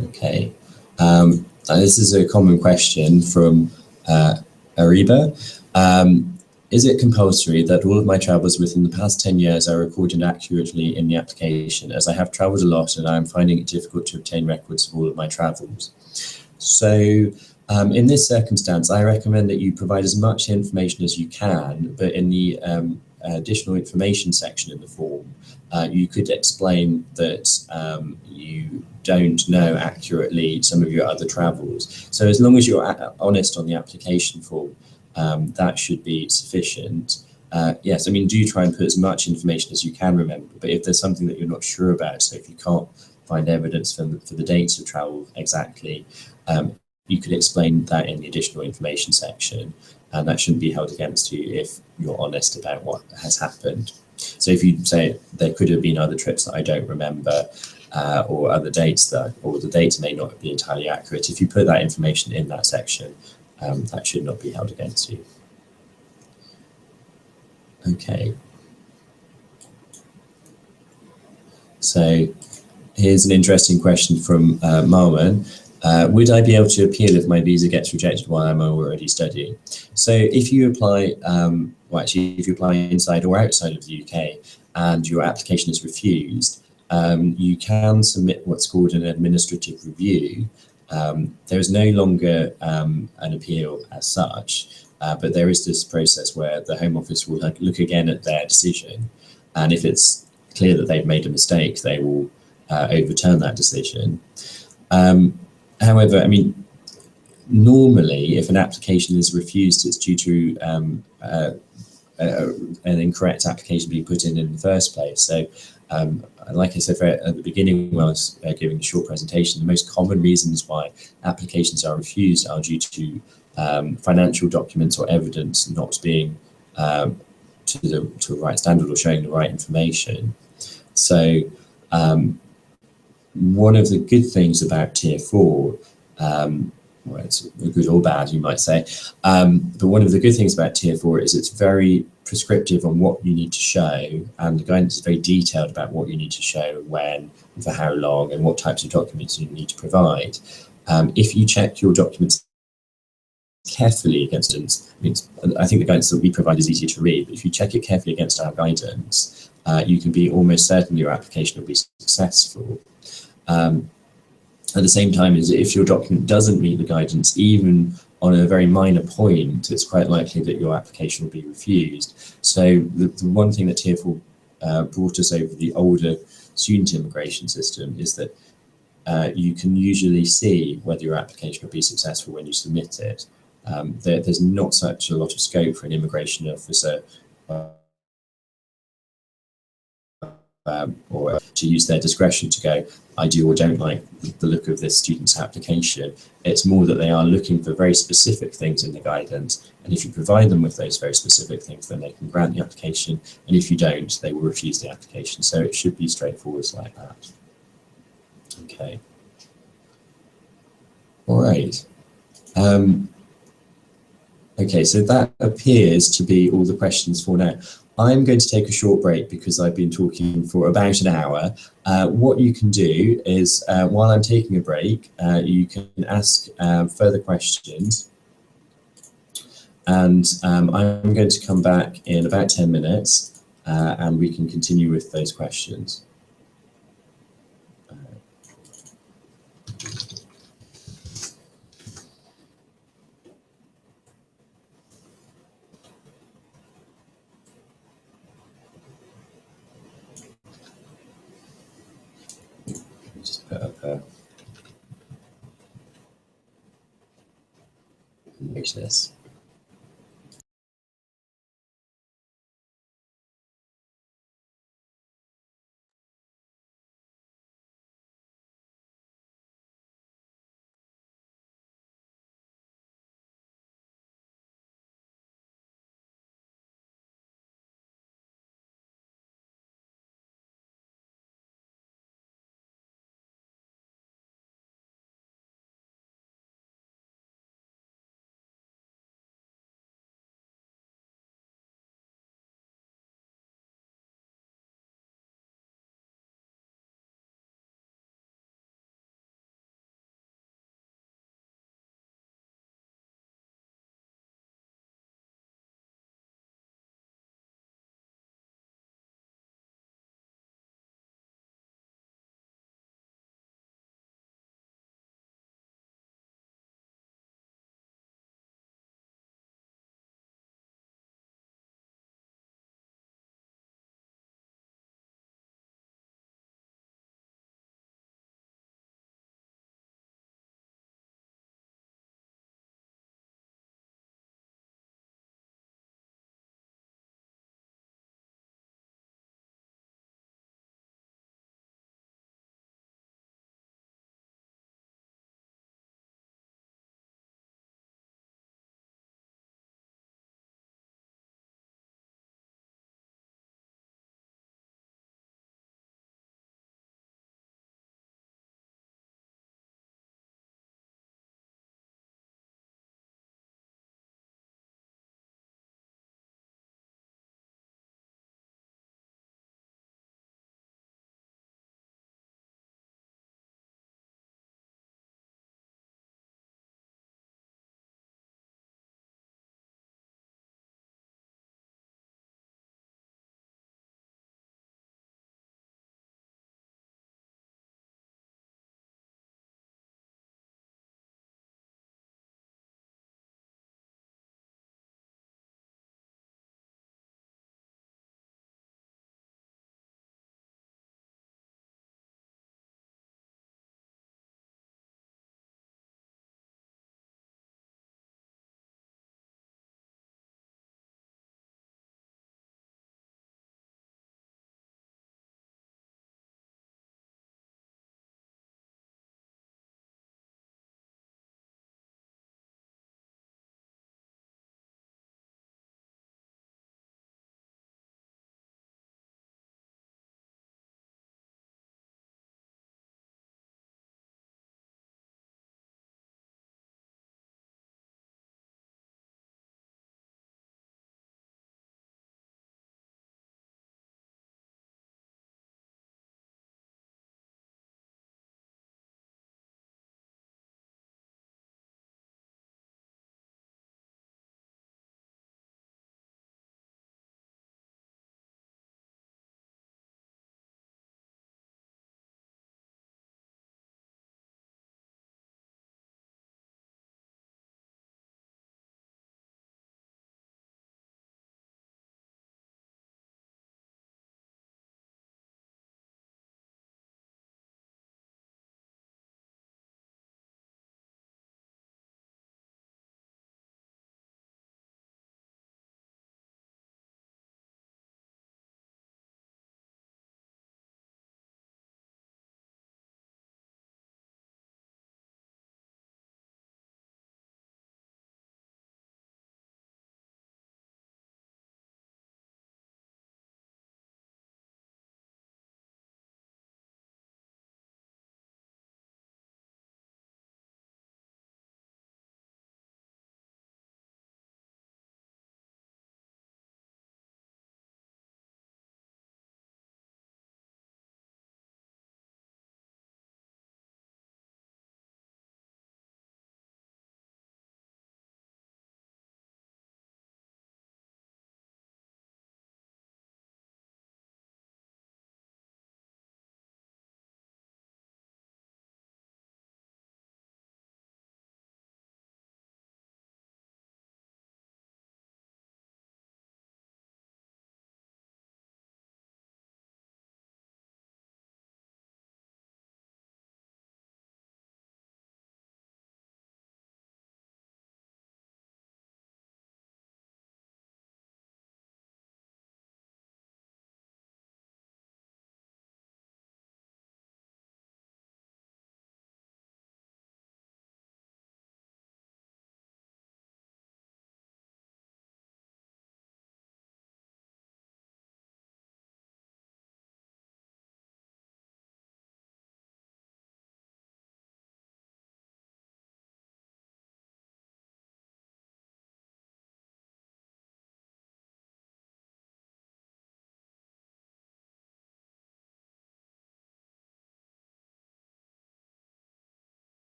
Speaker 1: Okay, this is a common question from Ariba. Is it compulsory that all of my travels within the past 10 years are recorded accurately in the application, as I have travelled a lot and I am finding it difficult to obtain records of all of my travels? So in this circumstance, I recommend that you provide as much information as you can, but in the additional information section in the form, you could explain that you don't know accurately some of your other travels. So as long as you're honest on the application form, that should be sufficient. Yes, I mean, do try and put as much information as you can remember, but if there's something that you're not sure about, so if you can't find evidence for the dates of travel exactly, you could explain that in the additional information section, and that shouldn't be held against you if you're honest about what has happened. So if you say there could have been other trips that I don't remember, or other dates or the dates may not be entirely accurate, if you put that information in that section, that should not be held against you. Okay. So here's an interesting question from Marwan. Would I be able to appeal if my visa gets rejected while I'm already studying? So if you apply, well, actually, if you apply inside or outside of the UK and your application is refused, you can submit what's called an administrative review. There is no longer an appeal as such, but there is this process where the Home Office will look again at their decision, and if it's clear that they've made a mistake, they will overturn that decision. However, I mean, normally if an application is refused, it's due to an incorrect application being put in the first place. So like I said at the beginning when I was giving a short presentation, the most common reasons why applications are refused are due to financial documents or evidence not being to the right standard or showing the right information. So one of the good things about Tier 4, well, it's good or bad, you might say, but one of the good things about Tier 4 is it's very prescriptive on what you need to show, and the guidance is very detailed about what you need to show, when, and for how long, and what types of documents you need to provide. If you check your documents carefully against it, I think the guidance that we provide is easier to read, but if you check it carefully against our guidance, you can be almost certain your application will be successful. At the same time, is if your document doesn't meet the guidance, even on a very minor point, it's quite likely that your application will be refused. So the one thing that Tier 4 brought us over the older student immigration system is that you can usually see whether your application will be successful when you submit it. There's not such a lot of scope for an immigration officer or to use their discretion to go, I do or don't like the look of this student's application. It's more that they are looking for very specific things in the guidance, and if you provide them with those very specific things, then they can grant the application, and if you don't, they will refuse the application. So it should be straightforward like that. Okay. All right. Okay, so that appears to be all the questions for now. I'm going to take a short break because I've been talking for about an hour. What you can do is, while I'm taking a break, you can ask further questions. And I'm going to come back in about 10 minutes and we can continue with those questions. Just put up a notice.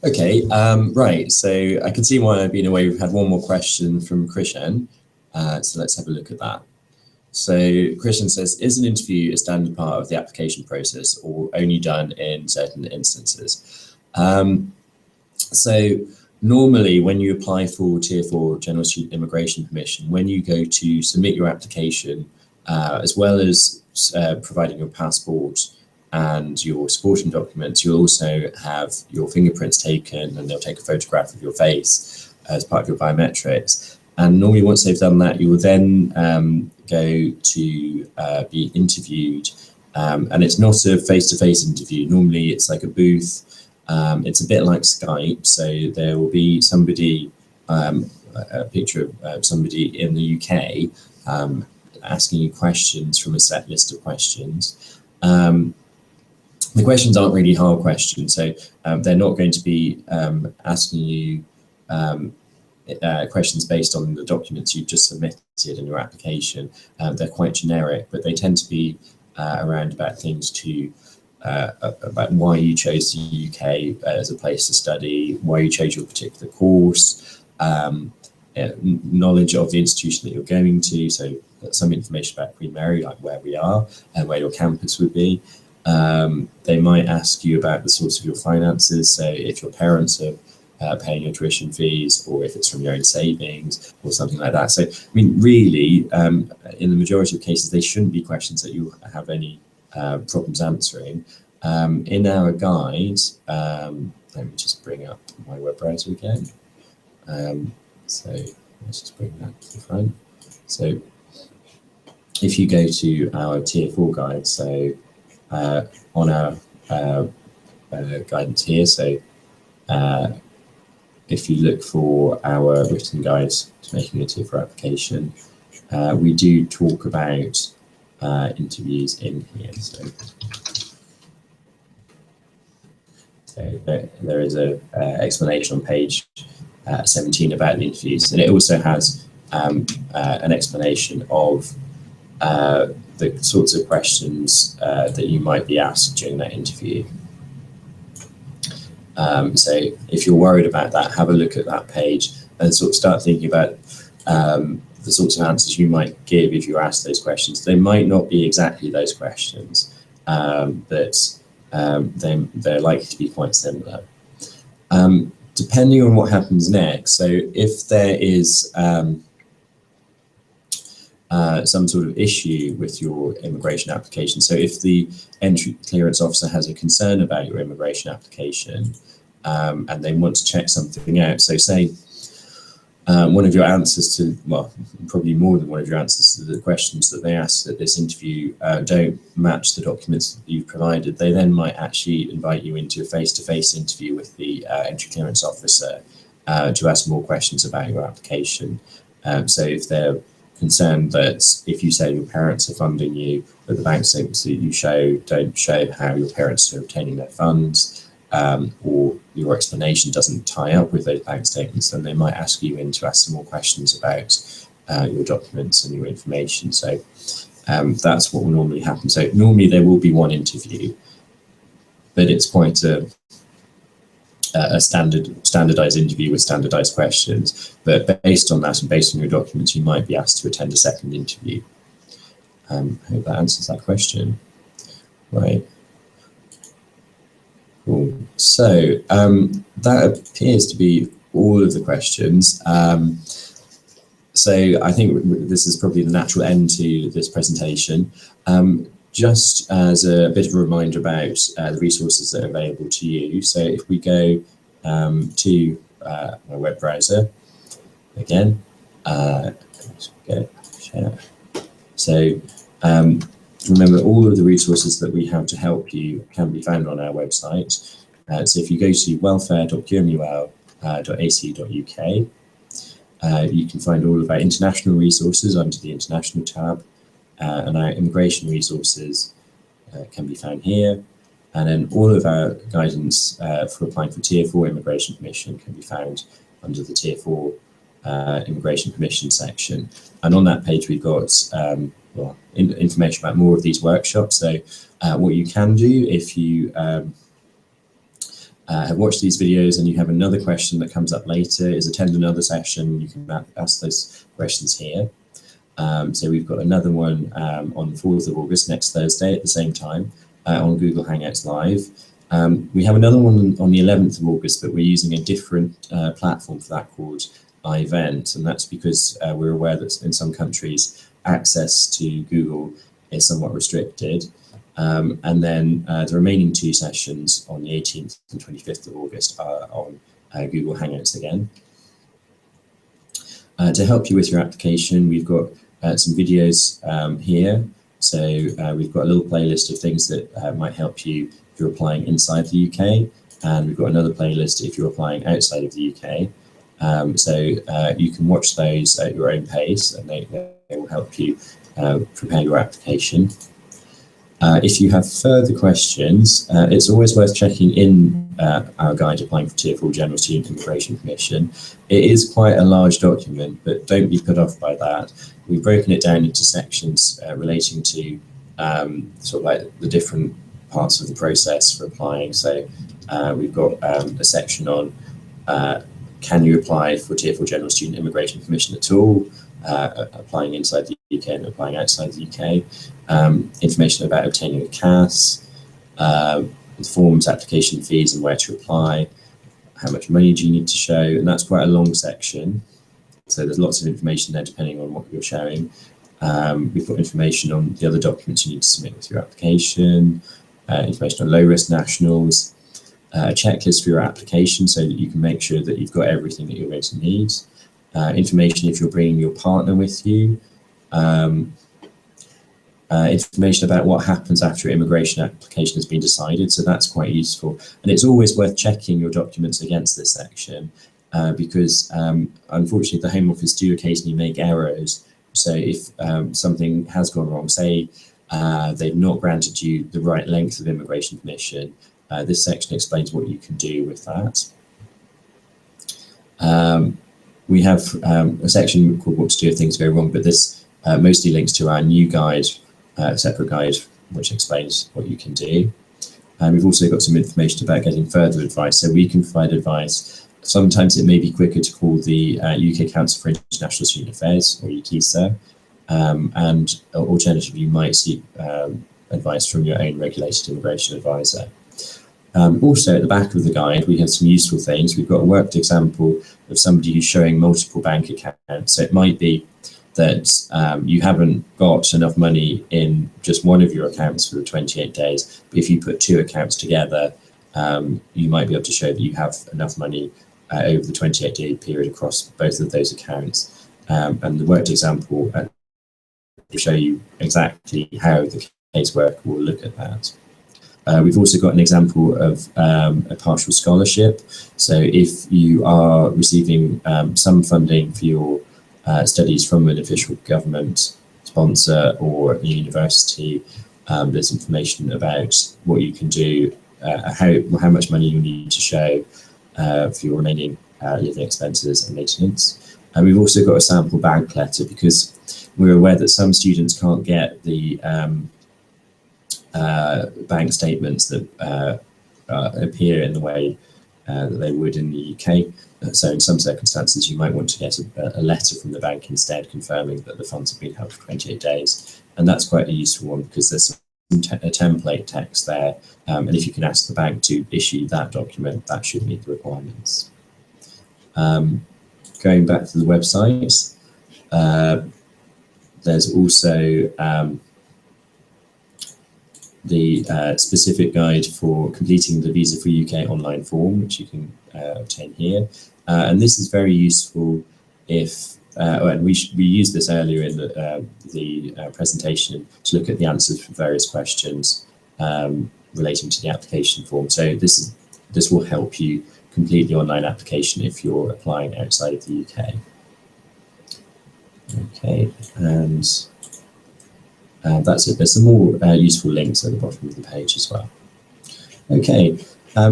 Speaker 1: Okay, right, so I can see why I've been away. We've had one more question from Krishan, so let's have a look at that. So Krishan says, is an interview a standard part of the application process or only done in certain instances? So normally when you apply for Tier 4 General Student Immigration Permission, when you go to submit your application, as well as providing your passport and your supporting documents, you'll also have your fingerprints taken and they'll take a photograph of your face as part of your biometrics. And normally once they've done that, you will then go to be interviewed. And it's not a face-to-face interview. Normally it's like a booth. It's a bit like Skype. So there will be somebody, a picture of somebody in the UK asking you questions from a set list of questions. The questions aren't really hard questions, so they're not going to be asking you questions based on the documents you've just submitted in your application. They're quite generic, but they tend to be around about things about why you chose the UK as a place to study, why you chose your particular course, knowledge of the institution that you're going to, so some information about Queen Mary, like where we are and where your campus would be. They might ask you about the source of your finances, so if your parents are paying your tuition fees or if it's from your own savings or something like that. So, I mean, really, in the majority of cases, they shouldn't be questions that you have any problems answering. In our guide, let me just bring up my web browser again. So let's just bring that to the front. So if you go to our Tier 4 guide, so on our guidance here, so if you look for our written guides to making a Tier 4 application, we do talk about interviews in here. So there is a explanation on page 17 about the interviews, and it also has an explanation of the sorts of questions that you might be asked during that interview. So if you're worried about that, have a look at that page and sort of start thinking about the sorts of answers you might give if you're asked those questions. They might not be exactly those questions, but they're likely to be quite similar. Depending on what happens next, so if there is some sort of issue with your immigration application, so if the entry clearance officer has a concern about your immigration application and they want to check something out, so say one of your answers to, well, probably more than one of your answers to the questions that they asked at this interview don't match the documents that you've provided, they then might actually invite you into a face-to-face interview with the entry clearance officer to ask more questions about your application. So if they're concerned that if you say your parents are funding you, but the bank statements that you show don't show how your parents are obtaining their funds, or your explanation doesn't tie up with those bank statements, then they might ask you in to ask some more questions about your documents and your information. So that's what will normally happen. So normally there will be one interview, but it's quite a standardized interview with standardized questions. But based on that and based on your documents, you might be asked to attend a second interview. I hope that answers that question. Right. Cool. So that appears to be all of the questions. So I think this is probably the natural end to this presentation. Just as a bit of a reminder about the resources that are available to you. So if we go to my web browser again, share. So remember, all of the resources that we have to help you can be found on our website. So if you go to welfare.qmul.ac.uk, you can find all of our international resources under the international tab, and our immigration resources can be found here. And then all of our guidance for applying for Tier 4 immigration permission can be found under the Tier 4 immigration permission section. And on that page, we've got well, information about more of these workshops. So what you can do if you have watched these videos and you have another question that comes up later, is attend another session, you can ask those questions here. So we've got another one on the 4th of August, next Thursday at the same time, on Google Hangouts Live. We have another one on the 11th of August, but we're using a different platform for that called iVent, and that's because we're aware that in some countries access to Google is somewhat restricted. And then the remaining 2 sessions on the 18th and 25th of August are on Google Hangouts again. To help you with your application, we've got some videos here. So we've got a little playlist of things that might help you if you're applying inside the UK, and we've got another playlist if you're applying outside of the UK. So you can watch those at your own pace, and they will help you prepare your application. If you have further questions, it's always worth checking in our guide applying for Tier 4 General Student Immigration Permission. It is quite a large document, but don't be put off by that. We've broken it down into sections relating to sort of like the different parts of the process for applying. So we've got a section on can you apply for Tier 4 General Student Immigration Permission at all, applying inside the UK and applying outside the UK, information about obtaining a CAS, forms, application fees and where to apply, how much money do you need to show, and that's quite a long section. So there's lots of information there depending on what you're showing. We've got information on the other documents you need to submit with your application, information on low-risk nationals, a checklist for your application so that you can make sure that you've got everything that you're going to need, information if you're bringing your partner with you, information about what happens after your immigration application has been decided, so that's quite useful. And it's always worth checking your documents against this section because unfortunately the Home Office do occasionally make errors. So if something has gone wrong, say they've not granted you the right length of immigration permission, this section explains what you can do with that. We have a section called what to do if things go wrong, but this mostly links to our new guide, separate guide, which explains what you can do. And we've also got some information about getting further advice. So we can provide advice. Sometimes it may be quicker to call the UK Council for International Student Affairs, or UKISA, and alternatively, you might seek advice from your own regulated immigration advisor. Also, at the back of the guide, we have some useful things. We've got a worked example of somebody who's showing multiple bank accounts. So it might be that you haven't got enough money in just one of your accounts for the 28 days, but if you put 2 accounts together, you might be able to show that you have enough money over the 28-day period across both of those accounts. And the worked example will show you exactly how the caseworker will look at that. We've also got an example of a partial scholarship. So if you are receiving some funding for your studies from an official government sponsor or a university, there's information about what you can do, how much money you need to show for your remaining living expenses and maintenance. And we've also got a sample bank letter because we're aware that some students can't get the bank statements that appear in the way that they would in the UK. So in some circumstances, you might want to get a letter from the bank instead confirming that the funds have been held for 28 days. And that's quite a useful one because there's a template text there. And if you can ask the bank to issue that document, that should meet the requirements. Going back to the website, there's also the specific guide for completing the Visa for UK online form, which you can obtain here. And this is very useful if, and we used this earlier in the presentation to look at the answers for various questions relating to the application form. So this will help you complete the online application if you're applying outside of the UK. Okay, and that's it. There's some more useful links at the bottom of the page as well. Okay,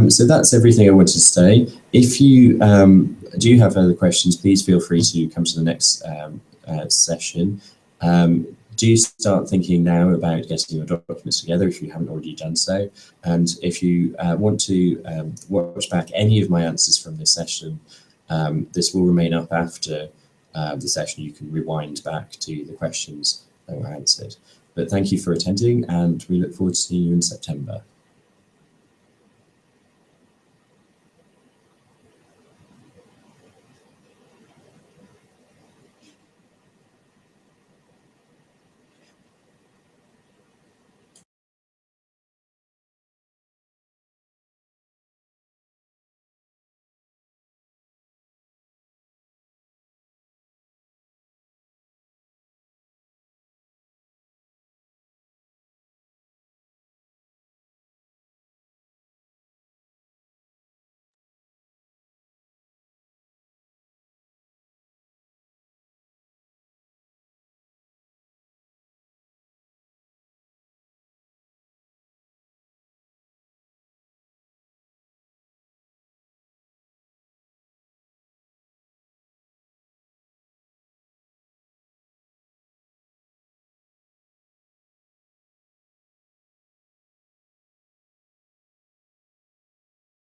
Speaker 1: so that's everything I wanted to say. If you do have further questions, please feel free to come to the next session. do start thinking now about getting your documents together if you haven't already done so. And if you want to watch back any of my answers from this session, this will remain up after the session. You can rewind back to the questions that were answered. But thank you for attending, and we look forward to seeing you in September.